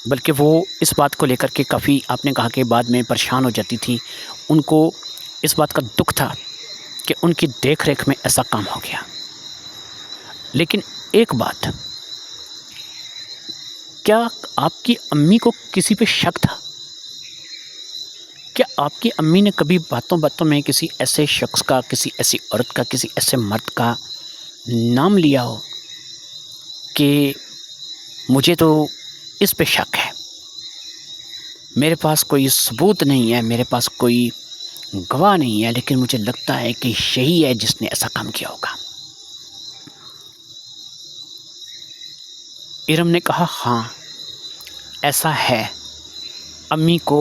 بلکہ وہ اس بات کو لے کر کے کافی، آپ نے کہا کہ بعد میں پریشان ہو جاتی تھی، ان کو اس بات کا دکھ تھا کہ ان کی دیکھ ریکھ میں ایسا کام ہو گیا۔ لیکن ایک بات کیا آپ کی امی کو کسی پہ شک تھا؟ کیا آپ کی امی نے کبھی باتوں باتوں میں کسی ایسے شخص کا، کسی ایسی عورت کا، کسی ایسے مرد کا نام لیا ہو کہ مجھے تو اس پہ شک ہے، میرے پاس کوئی ثبوت نہیں ہے، میرے پاس کوئی گواہ نہیں ہے، لیکن مجھے لگتا ہے کہ یہی ہے جس نے ایسا کام کیا ہوگا؟ ارم نے کہا ہاں ایسا ہے، امی کو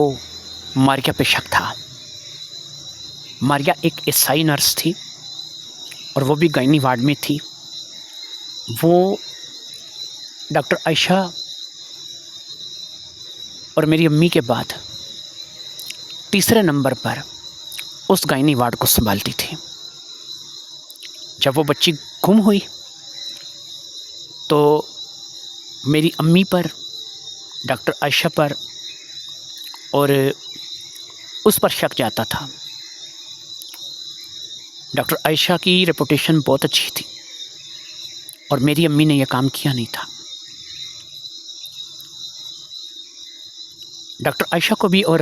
ماریا پہ شک تھا۔ ماریا ایک عیسائی نرس تھی اور وہ بھی گائنی وارڈ میں تھی۔ وہ ڈاکٹر عائشہ اور میری امی کے بعد تیسرے نمبر پر اس گائنی وارڈ کو سنبھالتی تھی۔ جب وہ بچی گم ہوئی تو میری امی پر، ڈاکٹر عائشہ پر اور اس پر شک جاتا تھا۔ ڈاکٹر عائشہ کی ریپوٹیشن بہت اچھی تھی اور میری امی نے یہ کام کیا نہیں تھا۔ ڈاکٹر عائشہ کو بھی اور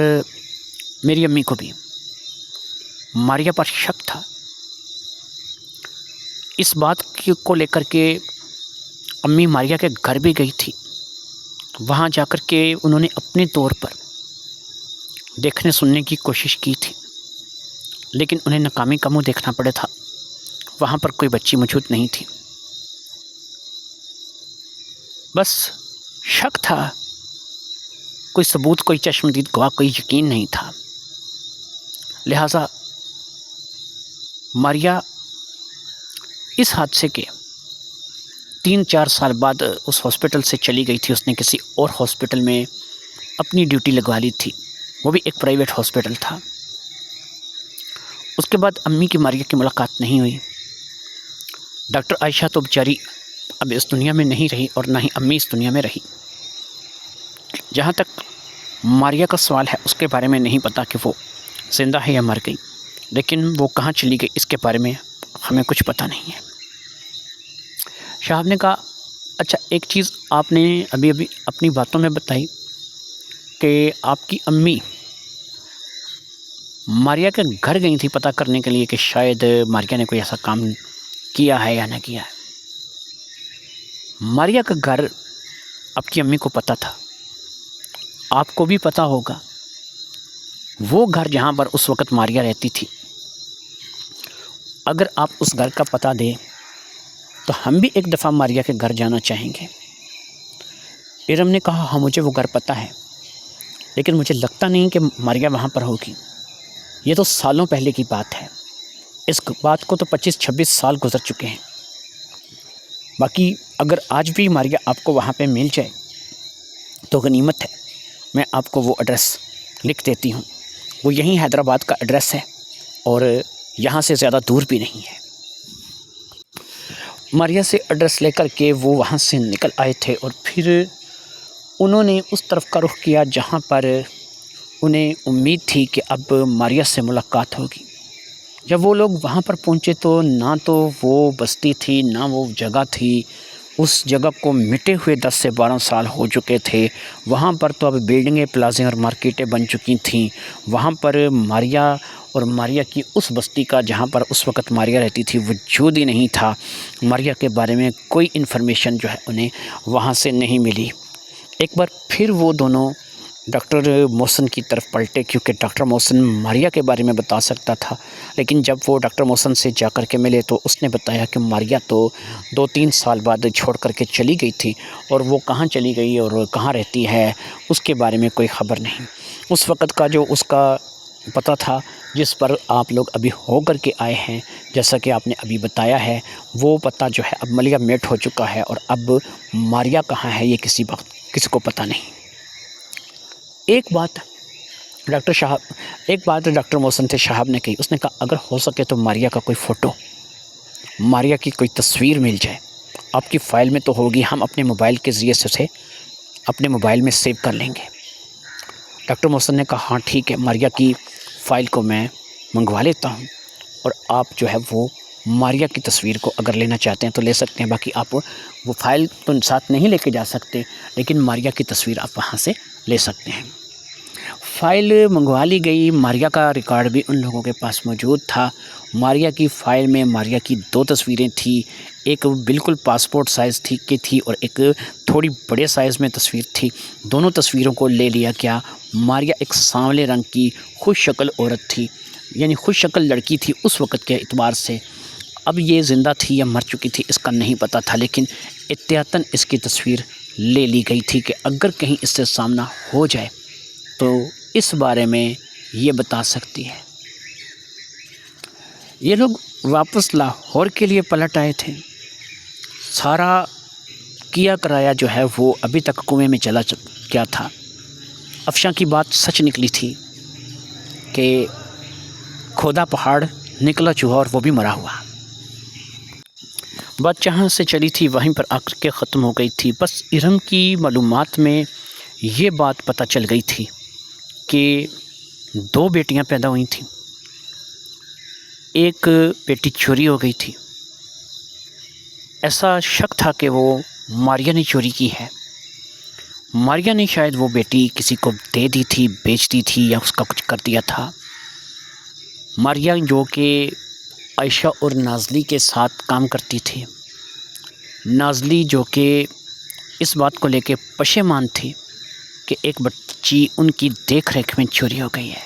میری امی کو بھی ماریا پر شک تھا۔ اس بات کو لے کر کے امی ماریا کے گھر بھی گئی تھی۔ وہاں جا کر کے انہوں نے اپنے طور پر دیکھنے سننے کی کوشش کی تھی، لیکن انہیں ناکامی کا منہ دیکھنا پڑا تھا۔ وہاں پر کوئی بچی موجود نہیں تھی، بس شک تھا، کوئی ثبوت، کوئی چشمدید گواہ، کوئی یقین نہیں تھا۔ لہٰذا ماریا اس حادثے کے 3-4 سال بعد اس ہاسپٹل سے چلی گئی تھی۔ اس نے کسی اور ہاسپٹل میں اپنی ڈیوٹی لگوا لی تھی، وہ بھی ایک پرائیویٹ ہاسپٹل تھا۔ اس کے بعد امی کی ماریا کی ملاقات نہیں ہوئی۔ ڈاکٹر عائشہ تو بیچاری اب اس دنیا میں نہیں رہی اور نہ ہی امی اس دنیا میں رہی۔ جہاں تک ماریا کا سوال ہے اس کے بارے میں نہیں پتا کہ وہ زندہ ہے یا مر گئی، لیکن وہ کہاں چلی گئی اس کے بارے میں ہمیں کچھ پتہ نہیں ہے۔ شاہب نے کہا اچھا ایک چیز آپ نے ابھی اپنی باتوں میں بتائی کہ آپ کی امی ماریا کے گھر گئی تھی پتہ کرنے کے لیے کہ شاید ماریا نے کوئی ایسا کام کیا ہے یا نہ کیا ہے۔ ماریا کا گھر آپ کی امی کو پتہ تھا، آپ کو بھی پتہ ہوگا۔ وہ گھر جہاں پر اس وقت ماریا رہتی تھی، اگر آپ اس گھر کا پتہ دیں تو ہم بھی ایک دفعہ ماریا کے گھر جانا چاہیں گے۔ ارم نے کہا ہاں مجھے وہ گھر پتہ ہے، لیکن مجھے لگتا نہیں کہ ماریا وہاں پر ہوگی۔ یہ تو سالوں پہلے کی بات ہے، اس بات کو تو 25-26 سال گزر چکے ہیں۔ باقی اگر آج بھی ماریا آپ کو وہاں پہ مل جائے تو غنیمت ہے، میں آپ کو وہ ایڈریس لکھ دیتی ہوں۔ وہ یہیں حیدرآباد کا ایڈریس ہے اور یہاں سے زیادہ دور بھی نہیں ہے۔ ماریا سے ایڈریس لے کر کے وہ وہاں سے نکل آئے تھے اور پھر انہوں نے اس طرف کا رخ کیا جہاں پر انہیں امید تھی کہ اب ماریا سے ملاقات ہوگی۔ جب وہ لوگ وہاں پر پہنچے تو نہ تو وہ بستی تھی نہ وہ جگہ تھی، اس جگہ کو مٹے ہوئے 10 سے 12 سال ہو چکے تھے۔ وہاں پر تو اب بلڈنگیں، پلازے اور مارکیٹیں بن چکی تھیں۔ وہاں پر ماریا اور ماریا کی اس بستی کا جہاں پر اس وقت ماریا رہتی تھی وجود ہی نہیں تھا۔ ماریا کے بارے میں کوئی انفارمیشن جو ہے انہیں وہاں سے نہیں ملی۔ ایک بار پھر وہ دونوں ڈاکٹر محسن کی طرف پلٹے، کیونکہ ڈاکٹر محسن ماریا کے بارے میں بتا سکتا تھا، لیکن جب وہ ڈاکٹر محسن سے جا کر کے ملے تو اس نے بتایا کہ ماریا تو 2-3 سال بعد چھوڑ کر کے چلی گئی تھی اور وہ کہاں چلی گئی اور کہاں رہتی ہے اس کے بارے میں کوئی خبر نہیں۔ اس وقت کا جو اس کا پتہ تھا جس پر آپ لوگ ابھی ہو کر کے آئے ہیں، جیسا کہ آپ نے ابھی بتایا ہے، وہ پتہ جو ہے اب ملیا میٹ ہو چکا ہے اور اب ماریا کہاں ہے یہ کسی کو پتہ نہیں۔ ایک بات ڈاکٹر محسن سے شہاب نے کہی، اس نے کہا اگر ہو سکے تو ماریا کا کوئی فوٹو، ماریا کی کوئی تصویر مل جائے، آپ کی فائل میں تو ہوگی، ہم اپنے موبائل کے ذریعے سے اسے اپنے موبائل میں سیو کر لیں گے۔ ڈاکٹر محسن نے کہا ہاں ٹھیک ہے، ماریا کی فائل کو میں منگوا لیتا ہوں اور آپ جو ہے وہ ماریا کی تصویر کو اگر لینا چاہتے ہیں تو لے سکتے ہیں، باقی آپ وہ فائل تو ساتھ نہیں لے کے جا سکتے، لیکن ماریا کی تصویر آپ وہاں سے لے سکتے ہیں۔ فائل منگوا لی گئی، ماریا کا ریکارڈ بھی ان لوگوں کے پاس موجود تھا۔ ماریا کی فائل میں ماریا کی 2 تصویریں تھیں، ایک بالکل پاسپورٹ سائز کی تھی اور ایک تھوڑی بڑے سائز میں تصویر تھی۔ دونوں تصویروں کو لے لیا گیا۔ ماریا ایک سانولے رنگ کی خوش شکل عورت تھی، یعنی خوش شکل لڑکی تھی اس وقت کے اعتبار سے۔ اب یہ زندہ تھی یا مر چکی تھی اس کا نہیں پتہ تھا، لیکن احتیاطاً اس کی تصویر لے لی گئی تھی کہ اگر کہیں اس سے سامنا ہو جائے تو اس بارے میں یہ بتا سکتی ہے۔ یہ لوگ واپس لاہور کے لیے پلٹ آئے تھے۔ سارا کیا کرایا جو ہے وہ ابھی تک کنویں میں چلا گیا تھا۔ افشاں کی بات سچ نکلی تھی کہ کھودا پہاڑ نکلا چوہا اور وہ بھی مرا ہوا۔ بات جہاں سے چلی تھی وہیں پر آ کر کے ختم ہو گئی تھی۔ بس ارم کی معلومات میں یہ بات پتہ چل گئی تھی کہ 2 بیٹیاں پیدا ہوئی تھیں، ایک بیٹی چوری ہو گئی تھی۔ ایسا شک تھا کہ وہ ماریا نے چوری کی ہے۔ ماریا نے شاید وہ بیٹی کسی کو دے دی تھی، بیچ دی تھی یا اس کا کچھ کر دیا تھا۔ ماریا جو کہ عائشہ اور نازلی کے ساتھ کام کرتی تھی، نازلی جو کہ اس بات کو لے کے پشیمان تھی کہ ایک بچی ان کی دیکھ ریکھ میں چوری ہو گئی ہے۔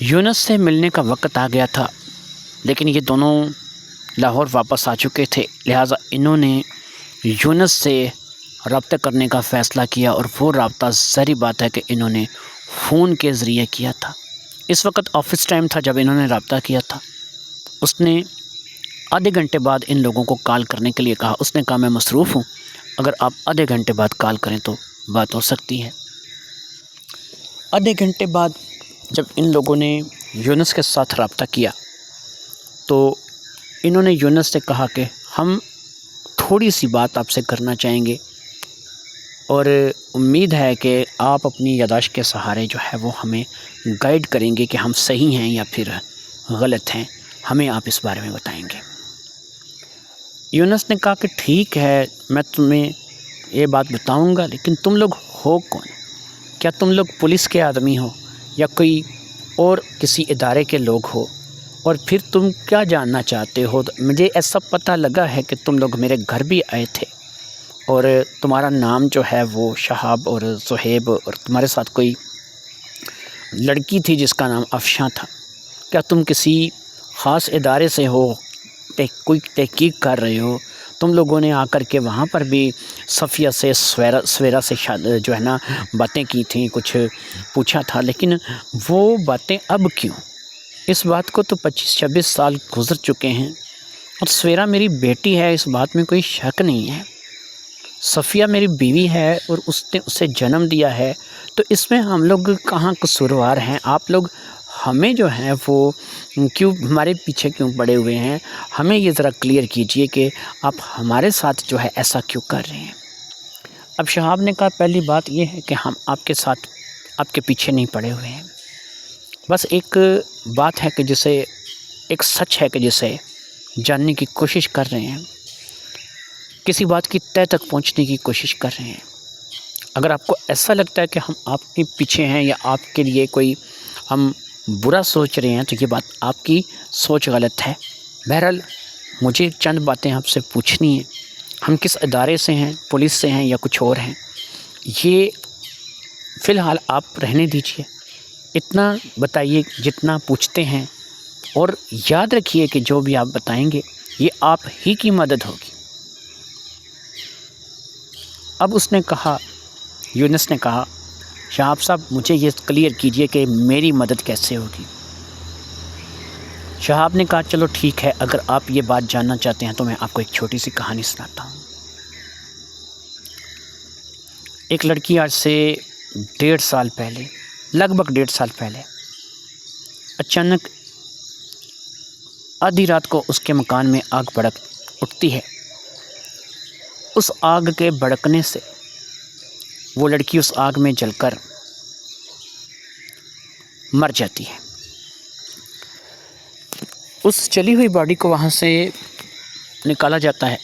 یونس سے ملنے کا وقت آ گیا تھا، لیکن یہ دونوں لاہور واپس آ چکے تھے، لہٰذا انہوں نے یونس سے رابطہ کرنے کا فیصلہ کیا، اور وہ رابطہ ظاہری بات ہے کہ انہوں نے فون کے ذریعے کیا تھا۔ اس وقت آفس ٹائم تھا جب انہوں نے رابطہ کیا تھا۔ اس نے آدھے گھنٹے بعد ان لوگوں کو کال کرنے کے لیے کہا۔ اس نے کہا میں مصروف ہوں، اگر آپ آدھے گھنٹے بعد کال کریں تو بات ہو سکتی ہے۔ آدھے گھنٹے بعد جب ان لوگوں نے یونس کے ساتھ رابطہ کیا تو انہوں نے یونس سے کہا کہ ہم تھوڑی سی بات آپ سے کرنا چاہیں گے، اور امید ہے کہ آپ اپنی یادداشت کے سہارے جو ہے وہ ہمیں گائیڈ کریں گے کہ ہم صحیح ہیں یا پھر غلط ہیں، ہمیں آپ اس بارے میں بتائیں گے۔ یونس نے کہا کہ ٹھیک ہے، میں تمہیں یہ بات بتاؤں گا، لیکن تم لوگ ہو کون؟ کیا تم لوگ پولیس کے آدمی ہو یا کوئی اور کسی ادارے کے لوگ ہو؟ اور پھر تم کیا جاننا چاہتے ہو؟ مجھے ایسا پتہ لگا ہے کہ تم لوگ میرے گھر بھی آئے تھے، اور تمہارا نام جو ہے وہ شہاب اور صہیب، اور تمہارے ساتھ کوئی لڑکی تھی جس کا نام افشاں تھا۔ کیا تم کسی خاص ادارے سے ہو، کوئی تحقیق کر رہے ہو؟ تم لوگوں نے آ کر کے وہاں پر بھی صفیہ سے سویرا سے جو ہے نا باتیں کی تھیں، کچھ پوچھا تھا، لیکن وہ باتیں اب کیوں؟ اس بات کو تو 25-26 سال گزر چکے ہیں، اور سویرا میری بیٹی ہے، اس بات میں کوئی شک نہیں ہے۔ صفیہ میری بیوی ہے اور اس نے اسے جنم دیا ہے، تو اس میں ہم لوگ کہاں قصوروار ہیں؟ آپ لوگ ہمیں جو ہیں وہ کیوں ہمارے پیچھے کیوں پڑے ہوئے ہیں؟ ہمیں یہ ذرا کلیئر کیجئے کہ آپ ہمارے ساتھ جو ہے ایسا کیوں کر رہے ہیں؟ اب شہاب نے کہا پہلی بات یہ ہے کہ ہم آپ کے ساتھ آپ کے پیچھے نہیں پڑے ہوئے ہیں، بس ایک بات ہے کہ جسے ایک سچ ہے کہ جسے جاننے کی کوشش کر رہے ہیں، کسی بات کی تہہ تک پہنچنے کی کوشش کر رہے ہیں۔ اگر آپ کو ایسا لگتا ہے کہ ہم آپ کے پیچھے ہیں یا آپ کے لیے کوئی ہم برا سوچ رہے ہیں تو یہ بات آپ کی سوچ غلط ہے۔ بہرحال مجھے چند باتیں آپ سے پوچھنی ہیں، ہم کس ادارے سے ہیں، پولیس سے ہیں یا کچھ اور ہیں، یہ فی الحال آپ رہنے دیجئے، اتنا بتائیے جتنا پوچھتے ہیں، اور یاد رکھیے کہ جو بھی آپ بتائیں گے یہ آپ ہی کی مدد ہوگی۔ اب اس نے کہا، یونس نے کہا شہاب صاحب مجھے یہ کلیئر کیجئے کہ میری مدد کیسے ہوگی؟ شہاب نے کہا چلو ٹھیک ہے، اگر آپ یہ بات جاننا چاہتے ہیں تو میں آپ کو ایک چھوٹی سی کہانی سناتا ہوں۔ ایک لڑکی آج سے 1.5 سال پہلے، لگ بھگ 1.5 سال پہلے، اچانک آدھی رات کو اس کے مکان میں آگ بھڑک اٹھتی ہے۔ اس آگ کے بھڑکنے سے وہ لڑکی اس آگ میں جل کر مر جاتی ہے۔ اس جلی ہوئی باڈی کو وہاں سے نکالا جاتا ہے.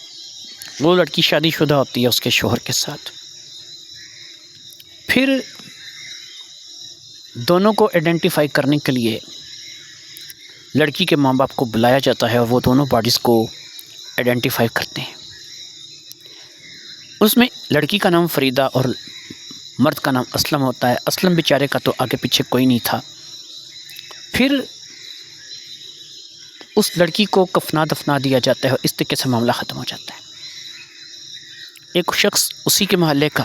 وہ لڑکی شادی شدہ ہوتی ہے اس کے شوہر کے ساتھ. پھر دونوں کو آئیڈینٹیفائی کرنے کے لیے لڑکی کے ماں باپ کو بلایا جاتا ہے اور وہ دونوں باڈیز کو آئیڈینٹیفائی کرتے ہیں. اس میں لڑکی کا نام فریدہ اور مرد کا نام اسلم ہوتا ہے. اسلم بیچارے کا تو آگے پیچھے کوئی نہیں تھا. پھر اس لڑکی کو کفنا دفنا دیا جاتا ہے اور اس طریقے سے معاملہ ختم ہو جاتا ہے. ایک شخص اسی کے محلے کا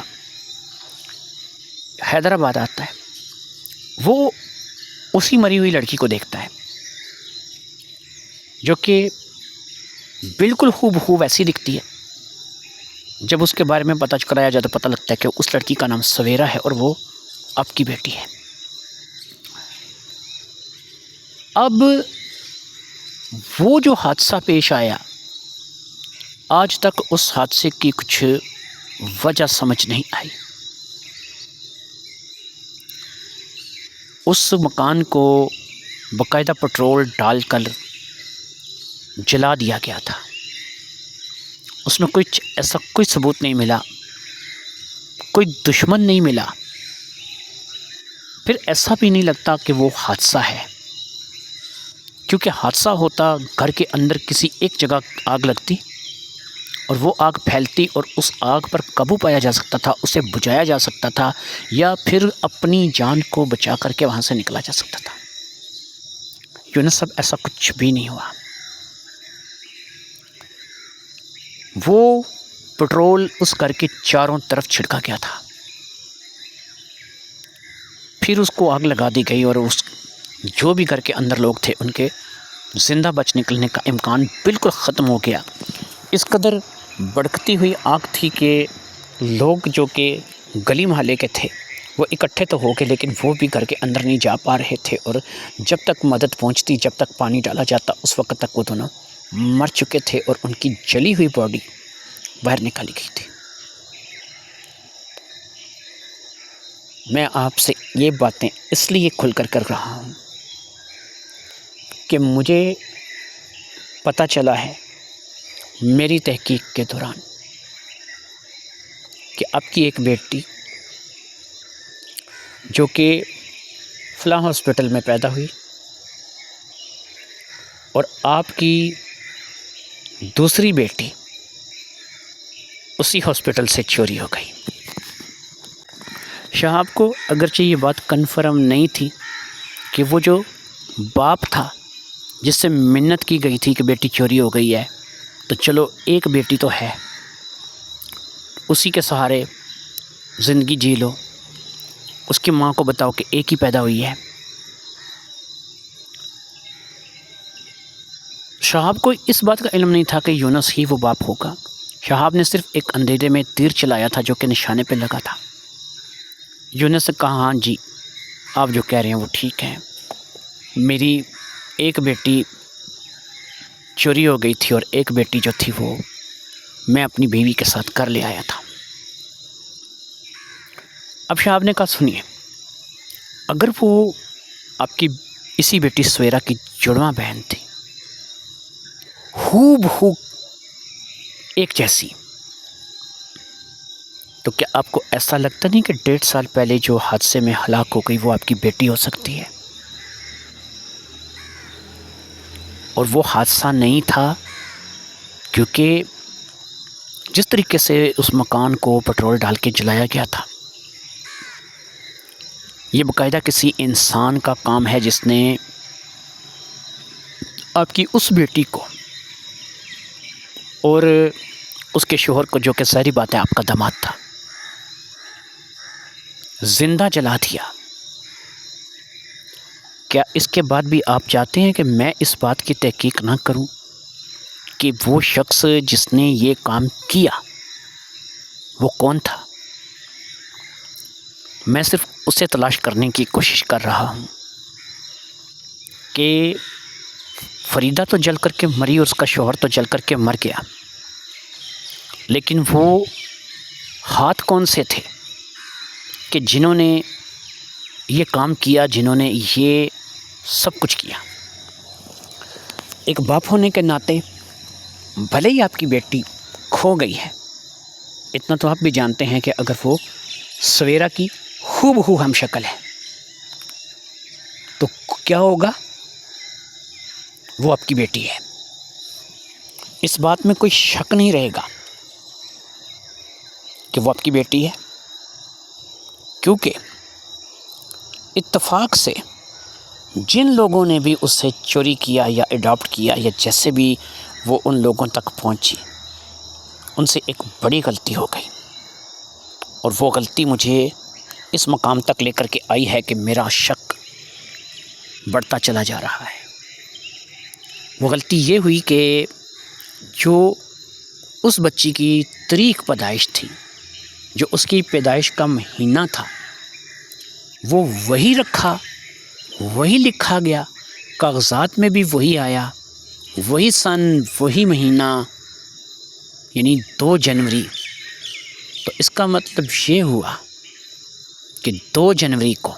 حیدرآباد آتا ہے. وہ اسی مری ہوئی لڑکی کو دیکھتا ہے جو کہ بالکل ہو بہو ویسی دکھتی ہے. جب اس کے بارے میں پتہ کرایا جاتا تو پتہ لگتا ہے کہ اس لڑکی کا نام سویرا ہے اور وہ آپ کی بیٹی ہے. اب وہ جو حادثہ پیش آیا آج تک اس حادثے کی کچھ وجہ سمجھ نہیں آئی. اس مکان کو باقاعدہ پٹرول ڈال کر جلا دیا گیا تھا. اس میں کچھ ایسا کوئی ثبوت نہیں ملا, کوئی دشمن نہیں ملا. پھر ایسا بھی نہیں لگتا کہ وہ حادثہ ہے, کیونکہ حادثہ ہوتا گھر کے اندر کسی ایک جگہ آگ لگتی اور وہ آگ پھیلتی اور اس آگ پر قابو پایا جا سکتا تھا, اسے بجھایا جا سکتا تھا یا پھر اپنی جان کو بچا کر کے وہاں سے نکلا جا سکتا تھا. یونس اب ایسا کچھ بھی نہیں ہوا. وہ پٹرول اس گھر کے چاروں طرف چھڑکا گیا تھا. پھر اس کو آگ لگا دی گئی اور اس جو بھی گھر کے اندر لوگ تھے ان کے زندہ بچ نکلنے کا امکان بالکل ختم ہو گیا. اس قدر بھڑکتی ہوئی آگ تھی کہ لوگ جو کہ گلی محلے کے تھے وہ اکٹھے تو ہو گئے لیکن وہ بھی گھر کے اندر نہیں جا پا رہے تھے. اور جب تک مدد پہنچتی, جب تک پانی ڈالا جاتا, اس وقت تک وہ دونوں مر چکے تھے اور ان کی جلی ہوئی باڈی باہر نکالی گئی تھی. میں آپ سے یہ باتیں اس لیے کھل کر کر رہا ہوں کہ مجھے پتہ چلا ہے میری تحقیق کے دوران کہ آپ کی ایک بیٹی جو کہ فلاں ہاسپٹل میں پیدا ہوئی اور آپ کی دوسری بیٹی اسی ہاسپٹل سے چوری ہو گئی. شہاب کو اگرچہ یہ بات کنفرم نہیں تھی کہ وہ جو باپ تھا جس سے منت کی گئی تھی کہ بیٹی چوری ہو گئی ہے تو چلو ایک بیٹی تو ہے, اسی کے سہارے زندگی جی لو, اس کی ماں کو بتاؤ کہ ایک ہی پیدا ہوئی ہے. شہاب کو اس بات کا علم نہیں تھا کہ یونس ہی وہ باپ ہوگا. شہاب نے صرف ایک اندھیرے میں تیر چلایا تھا جو کہ نشانے پہ لگا تھا. یونس نے کہا ہاں جی آپ جو کہہ رہے ہیں وہ ٹھیک ہے, میری ایک بیٹی چوری ہو گئی تھی اور ایک بیٹی جو تھی وہ میں اپنی بیوی کے ساتھ کر لے آیا تھا. اب شہاب نے کہا سنیے, اگر وہ آپ کی اسی بیٹی سویرا کی جڑواں بہن تھی, ہو بہو ایک جیسی, تو کیا آپ کو ایسا لگتا نہیں کہ 1.5 سال پہلے جو حادثے میں ہلاک ہو گئی وہ آپ کی بیٹی ہو سکتی ہے؟ اور وہ حادثہ نہیں تھا کیونکہ جس طریقے سے اس مکان کو پٹرول ڈال کے جلایا گیا تھا یہ باقاعدہ کسی انسان کا کام ہے جس نے آپ کی اس بیٹی کو اور اس کے شوہر کو, جو کہ ظاہری بات ہے آپ کا داماد تھا, زندہ جلا دیا. کیا اس کے بعد بھی آپ چاہتے ہیں کہ میں اس بات کی تحقیق نہ کروں کہ وہ شخص جس نے یہ کام کیا وہ کون تھا؟ میں صرف اسے تلاش کرنے کی کوشش کر رہا ہوں کہ فریدہ تو جل کر کے مری اور اس کا شوہر تو جل کر کے مر گیا, لیکن وہ ہاتھ کون سے تھے کہ جنہوں نے یہ کام کیا, جنہوں نے یہ سب کچھ کیا؟ ایک باپ ہونے کے ناطے بھلے ہی آپ کی بیٹی کھو گئی ہے، اتنا تو آپ بھی جانتے ہیں کہ اگر وہ سویرا کی ہو بہو ہم شکل ہے تو کیا ہوگا؟ وہ آپ کی بیٹی ہے، اس بات میں کوئی شک نہیں رہے گا کہ وہ آپ کی بیٹی ہے، کیونکہ اتفاق سے جن لوگوں نے بھی اسے چوری کیا یا اڈاپٹ کیا یا جیسے بھی وہ ان لوگوں تک پہنچی، ان سے ایک بڑی غلطی ہو گئی، اور وہ غلطی مجھے اس مقام تک لے کر کے آئی ہے کہ میرا شک بڑھتا چلا جا رہا ہے۔ وہ غلطی یہ ہوئی کہ جو اس بچی کی تاریخ پیدائش تھی، جو اس کی پیدائش کا مہینہ تھا، وہ وہی رکھا، وہی لکھا گیا، کاغذات میں بھی وہی آیا، وہی سن، وہی مہینہ، یعنی 2 جنوری۔ تو اس کا مطلب یہ ہوا کہ 2 جنوری کو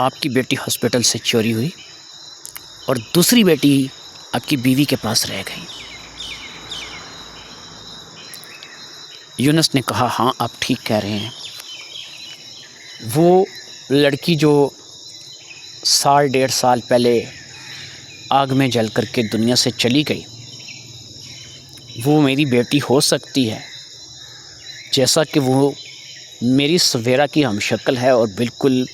آپ کی بیٹی ہاسپٹل سے چوری ہوئی اور دوسری بیٹی آپ کی بیوی کے پاس رہ گئی۔ یونس نے کہا ہاں آپ ٹھیک کہہ رہے ہیں، وہ لڑکی جو 1.5 سال پہلے آگ میں جل کر کے دنیا سے چلی گئی، وہ میری بیٹی ہو سکتی ہے، جیسا کہ وہ میری سویرا کی ہم شکل ہے اور بالکل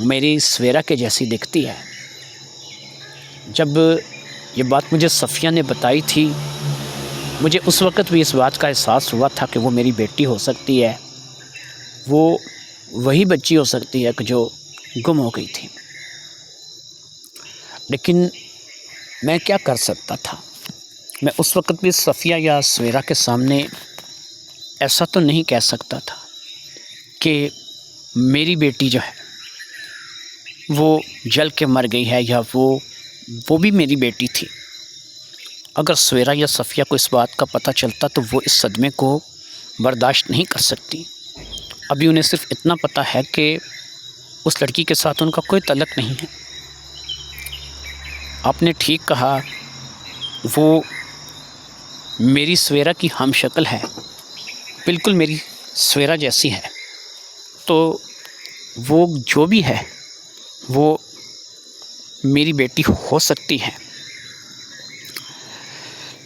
میری سویرا کے جیسی دکھتی ہے۔ جب یہ بات مجھے صفیہ نے بتائی تھی، مجھے اس وقت بھی اس بات کا احساس ہوا تھا کہ وہ میری بیٹی ہو سکتی ہے، وہ وہی بچی ہو سکتی ہے کہ جو گم ہو گئی تھی۔ لیکن میں کیا کر سکتا تھا؟ میں اس وقت بھی صفیہ یا سویرا کے سامنے ایسا تو نہیں کہہ سکتا تھا کہ میری بیٹی جو ہے وہ جل کے مر گئی ہے یا وہ بھی میری بیٹی تھی۔ اگر سویرا یا صفیہ کو اس بات کا پتہ چلتا تو وہ اس صدمے کو برداشت نہیں کر سکتی۔ ابھی انہیں صرف اتنا پتہ ہے کہ اس لڑکی کے ساتھ ان کا کوئی تعلق نہیں ہے۔ آپ نے ٹھیک کہا، وہ میری سویرا کی ہم شکل ہے، بالکل میری سویرا جیسی ہے، تو وہ جو بھی ہے وہ میری بیٹی ہو سکتی ہے۔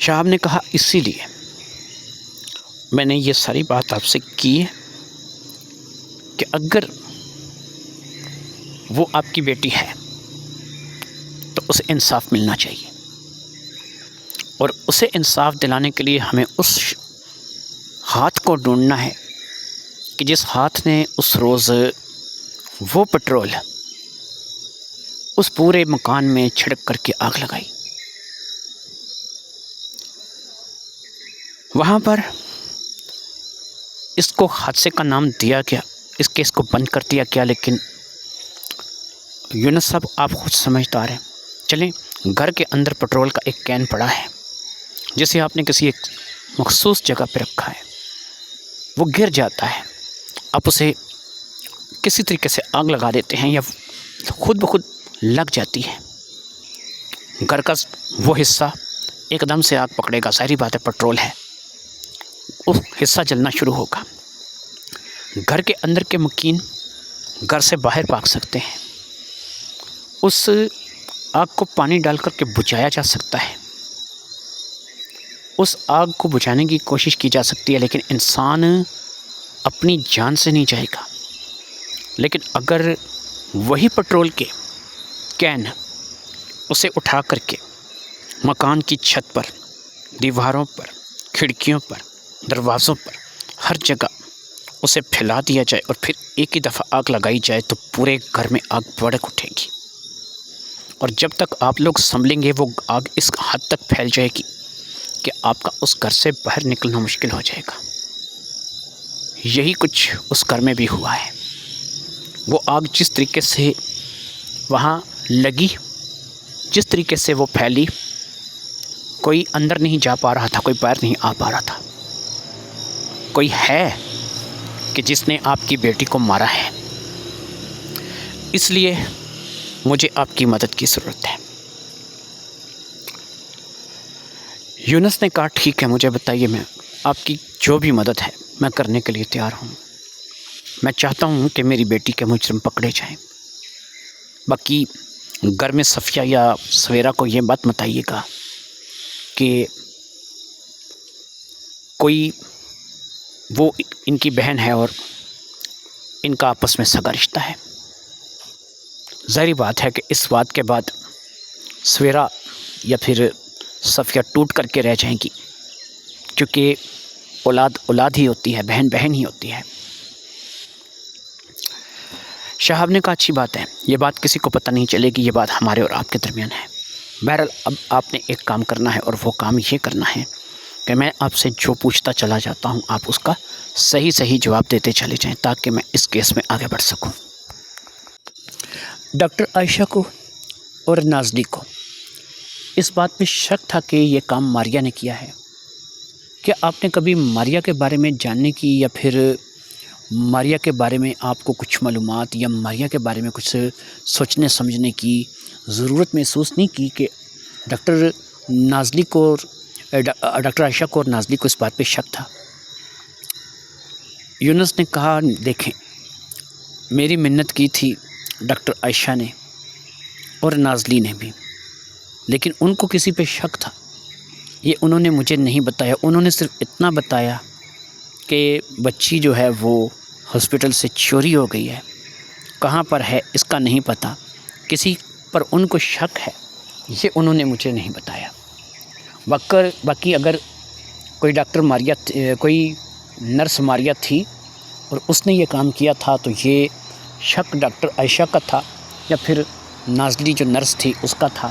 شاہب نے کہا اسی لیے میں نے یہ ساری بات آپ سے کی ہے کہ اگر وہ آپ کی بیٹی ہے تو اسے انصاف ملنا چاہیے، اور اسے انصاف دلانے کے لیے ہمیں اس ہاتھ کو ڈھونڈنا ہے کہ جس ہاتھ نے اس روز وہ پٹرول اس پورے مکان میں چھڑک کر کے آگ لگائی۔ وہاں پر اس کو حادثے کا نام دیا گیا، اس کیس کو بند کر دیا گیا، لیکن یونس صاحب آپ خود سمجھدار ہیں۔ چلیں، گھر کے اندر پٹرول کا ایک کین پڑا ہے جسے آپ نے کسی ایک مخصوص جگہ پہ رکھا ہے، وہ گر جاتا ہے، آپ اسے کسی طریقے سے آگ لگا دیتے ہیں یا خود بخود لگ جاتی ہے۔ گھر کا وہ حصہ ایک دم سے آگ پکڑے گا، ظاہری بات ہے پٹرول ہے، وہ حصہ جلنا شروع ہوگا۔ گھر کے اندر کے مکین گھر سے باہر بھاگ سکتے ہیں، اس آگ کو پانی ڈال کر کے بجھایا جا سکتا ہے، اس آگ کو بجھانے کی کوشش کی جا سکتی ہے، لیکن انسان اپنی جان سے نہیں جائے گا۔ لیکن اگر وہی پٹرول کے کین اسے اٹھا کر کے مکان کی چھت پر، دیواروں پر، کھڑکیوں پر، دروازوں پر، ہر جگہ اسے پھیلا دیا جائے اور پھر ایک ہی دفعہ آگ لگائی جائے تو پورے گھر میں آگ بھڑک اٹھے گی، اور جب تک آپ لوگ سنبھلیں گے وہ آگ اس حد تک پھیل جائے گی کہ آپ کا اس گھر سے باہر نکلنا مشکل ہو جائے گا۔ یہی کچھ اس گھر میں بھی ہوا ہے۔ وہ آگ جس طریقے سے وہاں لگی، جس طریقے سے وہ پھیلی، کوئی اندر نہیں جا پا رہا تھا، کوئی باہر نہیں آ پا رہا تھا۔ کوئی ہے کہ جس نے آپ کی بیٹی کو مارا ہے، اس لیے مجھے آپ کی مدد کی ضرورت ہے۔ یونس نے کہا ٹھیک ہے، مجھے بتائیے، میں آپ کی جو بھی مدد ہے میں کرنے کے لیے تیار ہوں۔ میں چاہتا ہوں کہ میری بیٹی کے مجرم پکڑے جائیں۔ باقی گھر میں صفیہ یا سویرا کو یہ بات بتائیے گا کہ کوئی وہ ان کی بہن ہے اور ان کا آپس میں سگا رشتہ ہے۔ ظاہری بات ہے کہ اس بات کے بعد سویرا یا پھر صفیہ ٹوٹ کر کے رہ جائیں گی، کیونکہ اولاد اولاد ہی ہوتی ہے، بہن بہن ہی ہوتی ہے۔ شہاب نے کہا اچھی بات ہے، یہ بات کسی کو پتہ نہیں چلے گی، یہ بات ہمارے اور آپ کے درمیان ہے۔ بہرحال اب آپ نے ایک کام کرنا ہے، اور وہ کام یہ کرنا ہے کہ میں آپ سے جو پوچھتا چلا جاتا ہوں آپ اس کا صحیح جواب دیتے چلے جائیں، تاکہ میں اس کیس میں آگے بڑھ سکوں۔ ڈاکٹر عائشہ کو اور نازلی کو اس بات میں شک تھا کہ یہ کام ماریہ نے کیا ہے۔ کیا آپ نے کبھی ماریہ کے بارے میں جاننے کی یا پھر ماریہ کے بارے میں آپ کو کچھ معلومات یا ماریہ کے بارے میں کچھ سوچنے سمجھنے کی ضرورت محسوس نہیں کی کہ ڈاکٹر عائشہ کو اور نازلی کو اس بات پہ شک تھا؟ یونس نے کہا دیکھیں، میری منت کی تھی ڈاکٹر عائشہ نے اور نازلی نے بھی، لیکن ان کو کسی پہ شک تھا، یہ انہوں نے مجھے نہیں بتایا۔ انہوں نے صرف اتنا بتایا کہ بچی جو ہے وہ ہاسپٹل سے چوری ہو گئی ہے، کہاں پر ہے اس کا نہیں پتہ، کسی پر ان کو شک ہے، یہ انہوں نے مجھے نہیں بتایا۔ باقی اگر کوئی نرس ماریہ تھی اور اس نے یہ کام کیا تھا تو یہ شک ڈاکٹر عائشہ کا تھا یا پھر نازلی جو نرس تھی اس کا تھا،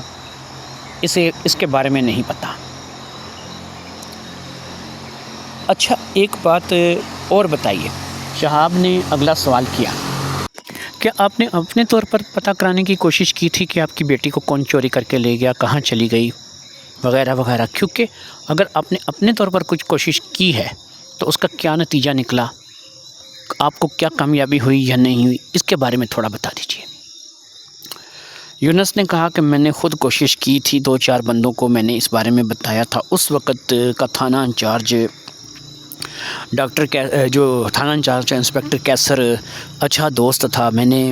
اس کے بارے میں نہیں پتہ۔ اچھا ایک بات اور بتائیے، شہاب نے اگلا سوال کیا، کیا آپ نے اپنے طور پر پتہ کرانے کی کوشش کی تھی کہ آپ کی بیٹی کو کون چوری کر کے لے گیا، کہاں چلی گئی وغیرہ وغیرہ؟ کیونکہ اگر آپ نے اپنے طور پر کچھ کوشش کی ہے تو اس کا کیا نتیجہ نکلا، آپ کو کیا کامیابی ہوئی یا نہیں ہوئی، اس کے بارے میں تھوڑا بتا دیجیے۔ یونس نے کہا کہ میں نے خود کوشش کی تھی، 2-4 بندوں کو میں نے اس بارے میں بتایا تھا۔ اس وقت کا تھانہ انچارج تھانہ انچارج انسپکٹر کیسر اچھا دوست تھا، میں نے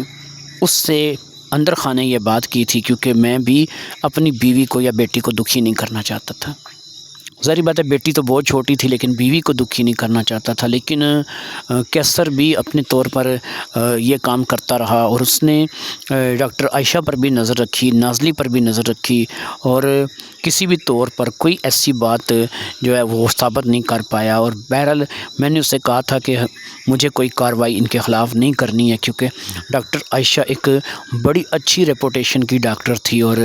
اس سے اندر خانے یہ بات کی تھی، کیونکہ میں بھی اپنی بیوی کو یا بیٹی کو دکھی نہیں کرنا چاہتا تھا۔ ظاہری بات ہے بیٹی تو بہت چھوٹی تھی، لیکن بیوی کو دکھی نہیں کرنا چاہتا تھا، لیکن کیسر بھی اپنے طور پر یہ کام کرتا رہا، اور اس نے ڈاکٹر عائشہ پر بھی نظر رکھی، نازلی پر بھی نظر رکھی، اور کسی بھی طور پر کوئی ایسی بات جو ہے وہ ثابت نہیں کر پایا۔ اور بہرحال میں نے اسے کہا تھا کہ مجھے کوئی کارروائی ان کے خلاف نہیں کرنی ہے، کیونکہ ڈاکٹر عائشہ ایک بڑی اچھی ریپوٹیشن کی ڈاکٹر تھی، اور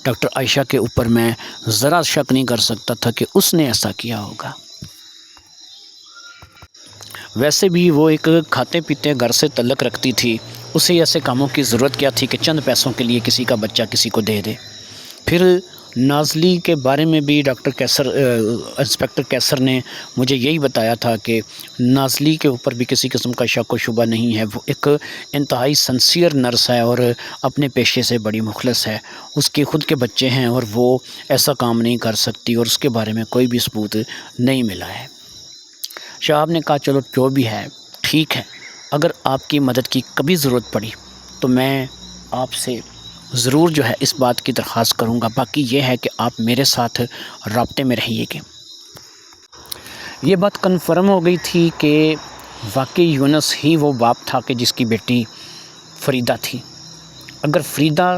ڈاکٹر عائشہ کے اوپر میں ذرا شک نہیں کر سکتا تھا کہ اس نے ایسا کیا ہوگا۔ ویسے بھی وہ ایک کھاتے پیتے گھر سے تعلق رکھتی تھی، اسے ایسے کاموں کی ضرورت کیا تھی کہ چند پیسوں کے لیے کسی کا بچہ کسی کو دے دے۔ پھر نازلی کے بارے میں بھی انسپکٹر کیسر نے مجھے یہی بتایا تھا کہ نازلی کے اوپر بھی کسی قسم کا شک و شبہ نہیں ہے، وہ ایک انتہائی سنسیئر نرس ہے اور اپنے پیشے سے بڑی مخلص ہے، اس کے خود کے بچے ہیں اور وہ ایسا کام نہیں کر سکتی، اور اس کے بارے میں کوئی بھی ثبوت نہیں ملا ہے۔ شہاب نے کہا چلو جو بھی ہے ٹھیک ہے، اگر آپ کی مدد کی کبھی ضرورت پڑی تو میں آپ سے ضرور جو ہے اس بات کی درخواست کروں گا، باقی یہ ہے کہ آپ میرے ساتھ رابطے میں رہیے گا۔ یہ بات کنفرم ہو گئی تھی کہ واقعی یونس ہی وہ باپ تھا کہ جس کی بیٹی فریدہ تھی۔ اگر فریدہ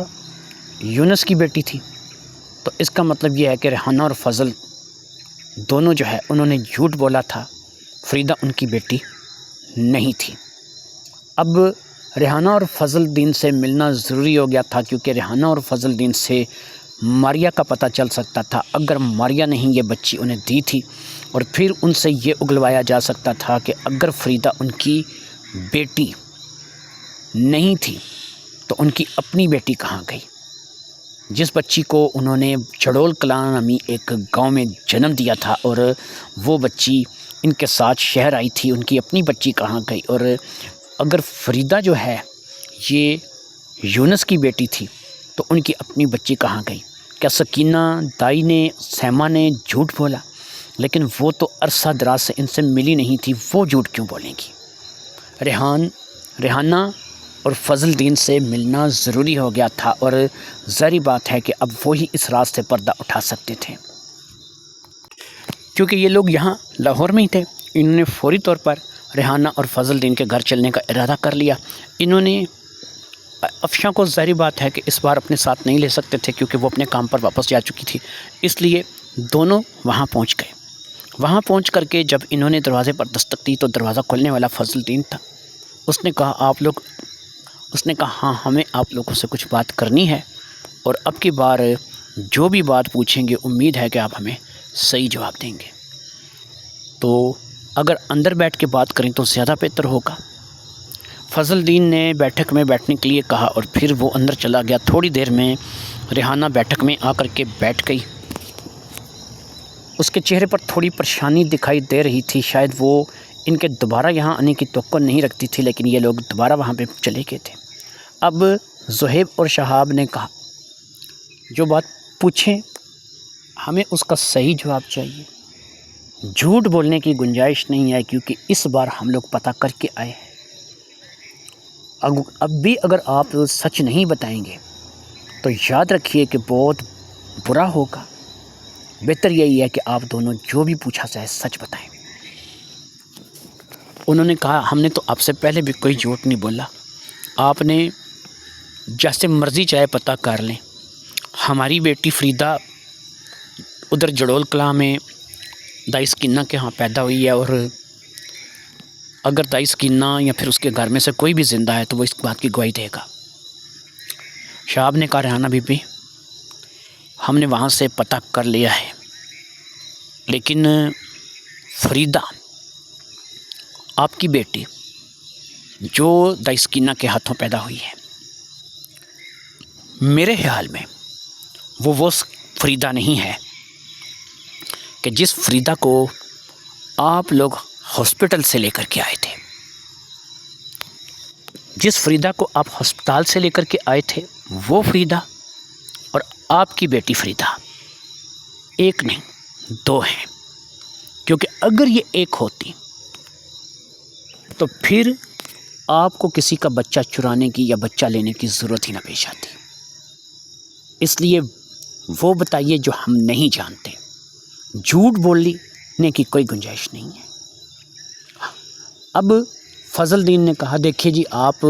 یونس کی بیٹی تھی تو اس کا مطلب یہ ہے کہ ریحانہ اور فضل دونوں جو ہے انہوں نے جھوٹ بولا تھا، فریدہ ان کی بیٹی نہیں تھی۔ اب ریحانہ اور فضل دین سے ملنا ضروری ہو گیا تھا، کیونکہ ریحانہ اور فضل دین سے ماریہ کا پتہ چل سکتا تھا۔ اگر ماریہ نے ہی یہ بچی انہیں دی تھی، اور پھر ان سے یہ اگلوایا جا سکتا تھا کہ اگر فریدہ ان کی بیٹی نہیں تھی تو ان کی اپنی بیٹی کہاں گئی، جس بچی کو انہوں نے چڑول کلاں نامی ایک گاؤں میں جنم دیا تھا، اور وہ بچی ان کے ساتھ شہر آئی تھی، ان کی اپنی بچی کہاں گئی؟ اور اگر فریدہ جو ہے یہ یونس کی بیٹی تھی تو ان کی اپنی بچی کہاں گئی؟ کیا سکینہ دائی نے سیما نے جھوٹ بولا؟ لیکن وہ تو عرصہ دراز سے ان سے ملی نہیں تھی، وہ جھوٹ کیوں بولیں گی؟ ریحانہ اور فضل دین سے ملنا ضروری ہو گیا تھا، اور ظاہری بات ہے کہ اب وہی اس راز سے پردہ اٹھا سکتے تھے، کیونکہ یہ لوگ یہاں لاہور میں ہی تھے۔ انہوں نے فوری طور پر ریحانہ اور فضل دین کے گھر چلنے کا ارادہ کر لیا۔ انہوں نے افشاں کو ظاہری بات ہے کہ اس بار اپنے ساتھ نہیں لے سکتے تھے، کیونکہ وہ اپنے کام پر واپس جا چکی تھی، اس لیے دونوں وہاں پہنچ گئے۔ وہاں پہنچ کر کے جب انہوں نے دروازے پر دستک دی تو دروازہ کھولنے والا فضل دین تھا۔ اس نے کہا ہاں، ہمیں آپ لوگوں سے کچھ بات کرنی ہے، اور اب کی بار جو بھی بات پوچھیں گے امید ہے کہ آپ ہمیں صحیح جواب دیں گے، تو اگر اندر بیٹھ کے بات کریں تو زیادہ بہتر ہوگا۔ فضل دین نے بیٹھک میں بیٹھنے کے لیے کہا اور پھر وہ اندر چلا گیا۔ تھوڑی دیر میں ریحانہ بیٹھک میں آ کر کے بیٹھ گئی۔ اس کے چہرے پر تھوڑی پریشانی دکھائی دے رہی تھی، شاید وہ ان کے دوبارہ یہاں آنے کی توقع نہیں رکھتی تھی، لیکن یہ لوگ دوبارہ وہاں پہ چلے گئے تھے۔ اب زہیب اور شہاب نے کہا جو بات پوچھیں ہمیں اس کا صحیح جواب چاہیے، جھوٹ بولنے کی گنجائش نہیں ہے، کیونکہ اس بار ہم لوگ پتہ کر کے آئے ہیں۔ اب بھی اگر آپ سچ نہیں بتائیں گے تو یاد رکھیے کہ بہت برا ہوگا۔ بہتر یہی ہے کہ آپ دونوں جو بھی پوچھا جائے سچ بتائیں۔ انہوں نے کہا ہم نے تو آپ سے پہلے بھی کوئی جھوٹ نہیں بولا، آپ نے جیسے مرضی چاہے پتہ کر لیں۔ ہماری بیٹی فریدہ ادھر جڑول کلاں میں دائی سکینہ کے ہاں پیدا ہوئی ہے، اور اگر دائی سکینہ یا پھر اس کے گھر میں سے کوئی بھی زندہ ہے تو وہ اس بات کی گواہی دے گا۔ شہاب نے کہا ریحانہ بی بی ہم نے وہاں سے پتہ کر لیا ہے، لیکن فریدہ آپ کی بیٹی جو دائی سکینہ کے ہاتھوں پیدا ہوئی ہے، میرے خیال میں وہ فریدہ نہیں ہے کہ جس فریدہ کو آپ لوگ ہاسپٹل سے لے کر کے آئے تھے۔ جس فریدہ کو آپ ہسپتال سے لے کر کے آئے تھے وہ فریدہ اور آپ کی بیٹی فریدہ ایک نہیں دو ہیں، کیونکہ اگر یہ ایک ہوتی تو پھر آپ کو کسی کا بچہ چرانے کی یا بچہ لینے کی ضرورت ہی نہ پیش آتی۔ اس لیے وہ بتائیے جو ہم نہیں جانتے، جھوٹ بولنے کی کوئی گنجائش نہیں ہے۔ اب فضل دین نے کہا دیکھیے جی آپ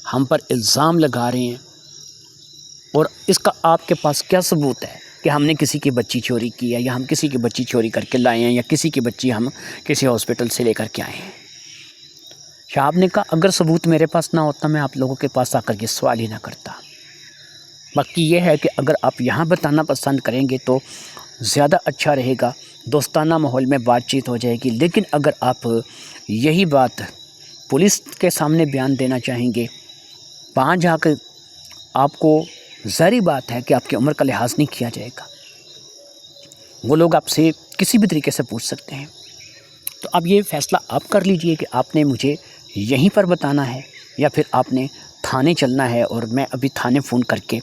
ہم پر الزام لگا رہے ہیں، اور اس کا آپ کے پاس کیا ثبوت ہے کہ ہم نے کسی کی بچی چوری کی ہے، یا ہم کسی کی بچی چوری کر کے لائے ہیں، یا کسی کی بچی ہم کسی ہاسپٹل سے لے کر کے آئے ہیں؟ شہاب نے کہا اگر ثبوت میرے پاس نہ ہوتا میں آپ لوگوں کے پاس آ کر یہ سوال ہی نہ کرتا۔ باقی یہ ہے کہ اگر آپ یہاں بتانا پسند کریں گے تو زیادہ اچھا رہے گا، دوستانہ ماحول میں بات چیت ہو جائے گی، لیکن اگر آپ یہی بات پولیس کے سامنے بیان دینا چاہیں گے، وہاں جا کر آپ کو ظاہری بات ہے کہ آپ کی عمر کا لحاظ نہیں کیا جائے گا، وہ لوگ آپ سے کسی بھی طریقے سے پوچھ سکتے ہیں۔ تو اب یہ فیصلہ آپ کر لیجئے کہ آپ نے مجھے یہیں پر بتانا ہے یا پھر آپ نے تھانے چلنا ہے، اور میں ابھی تھانے فون کر کے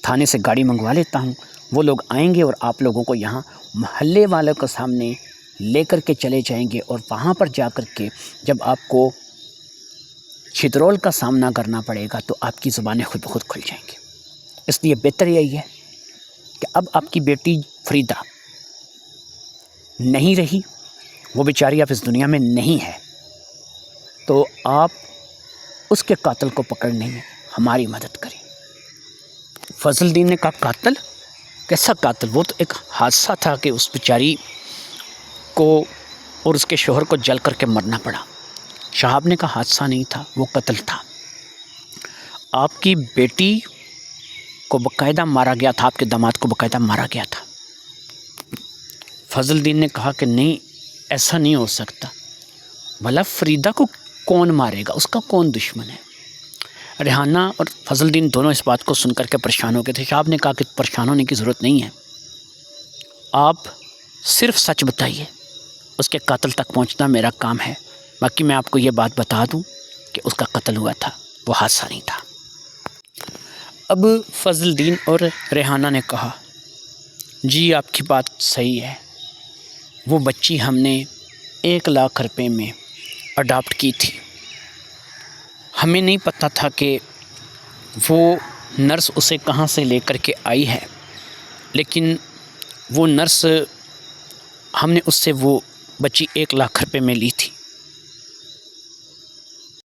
تھانے سے گاڑی منگوا لیتا ہوں، وہ لوگ آئیں گے اور آپ لوگوں کو یہاں محلے والوں کے سامنے لے کر کے چلے جائیں گے، اور وہاں پر جا کر کے جب آپ کو چھترول کا سامنا کرنا پڑے گا تو آپ کی زبانیں خود بخود کھل جائیں گی۔ اس لیے بہتر یہی ہے کہ اب آپ کی بیٹی فریدہ نہیں رہی، وہ بیچاری اب اس دنیا میں نہیں ہے، تو آپ اس کے قاتل کو پکڑنے میں ہماری مدد کریں۔ فضل دین نے کہا قاتل؟ کیسا قاتل؟ وہ تو ایک حادثہ تھا کہ اس بیچاری کو اور اس کے شوہر کو جل کر کے مرنا پڑا۔ شہاب نے کہا حادثہ نہیں تھا، وہ قتل تھا۔ آپ کی بیٹی کو باقاعدہ مارا گیا تھا، آپ کے داماد کو باقاعدہ مارا گیا تھا۔ فضل دین نے کہا کہ نہیں ایسا نہیں ہو سکتا، بھلا فریدہ کو کون مارے گا، اس کا کون دشمن ہے؟ ریحانہ اور فضل دین دونوں اس بات کو سن کر کے پریشان ہو گئے تھے۔ شہاب نے کہا کہ پریشان ہونے کی ضرورت نہیں ہے، آپ صرف سچ بتائیے، اس کے قاتل تک پہنچنا میرا کام ہے۔ باقی میں آپ کو یہ بات بتا دوں کہ اس کا قتل ہوا تھا، وہ حادثہ نہیں تھا۔ اب فضل دین اور ریحانہ نے کہا جی آپ کی بات صحیح ہے، وہ بچی ہم نے 1,00,000 میں اڈاپٹ کی تھی۔ ہمیں نہیں پتہ تھا کہ وہ نرس اسے کہاں سے لے کر کے آئی ہے، لیکن وہ نرس ہم نے اس سے وہ بچی 1,00,000 میں لی تھی۔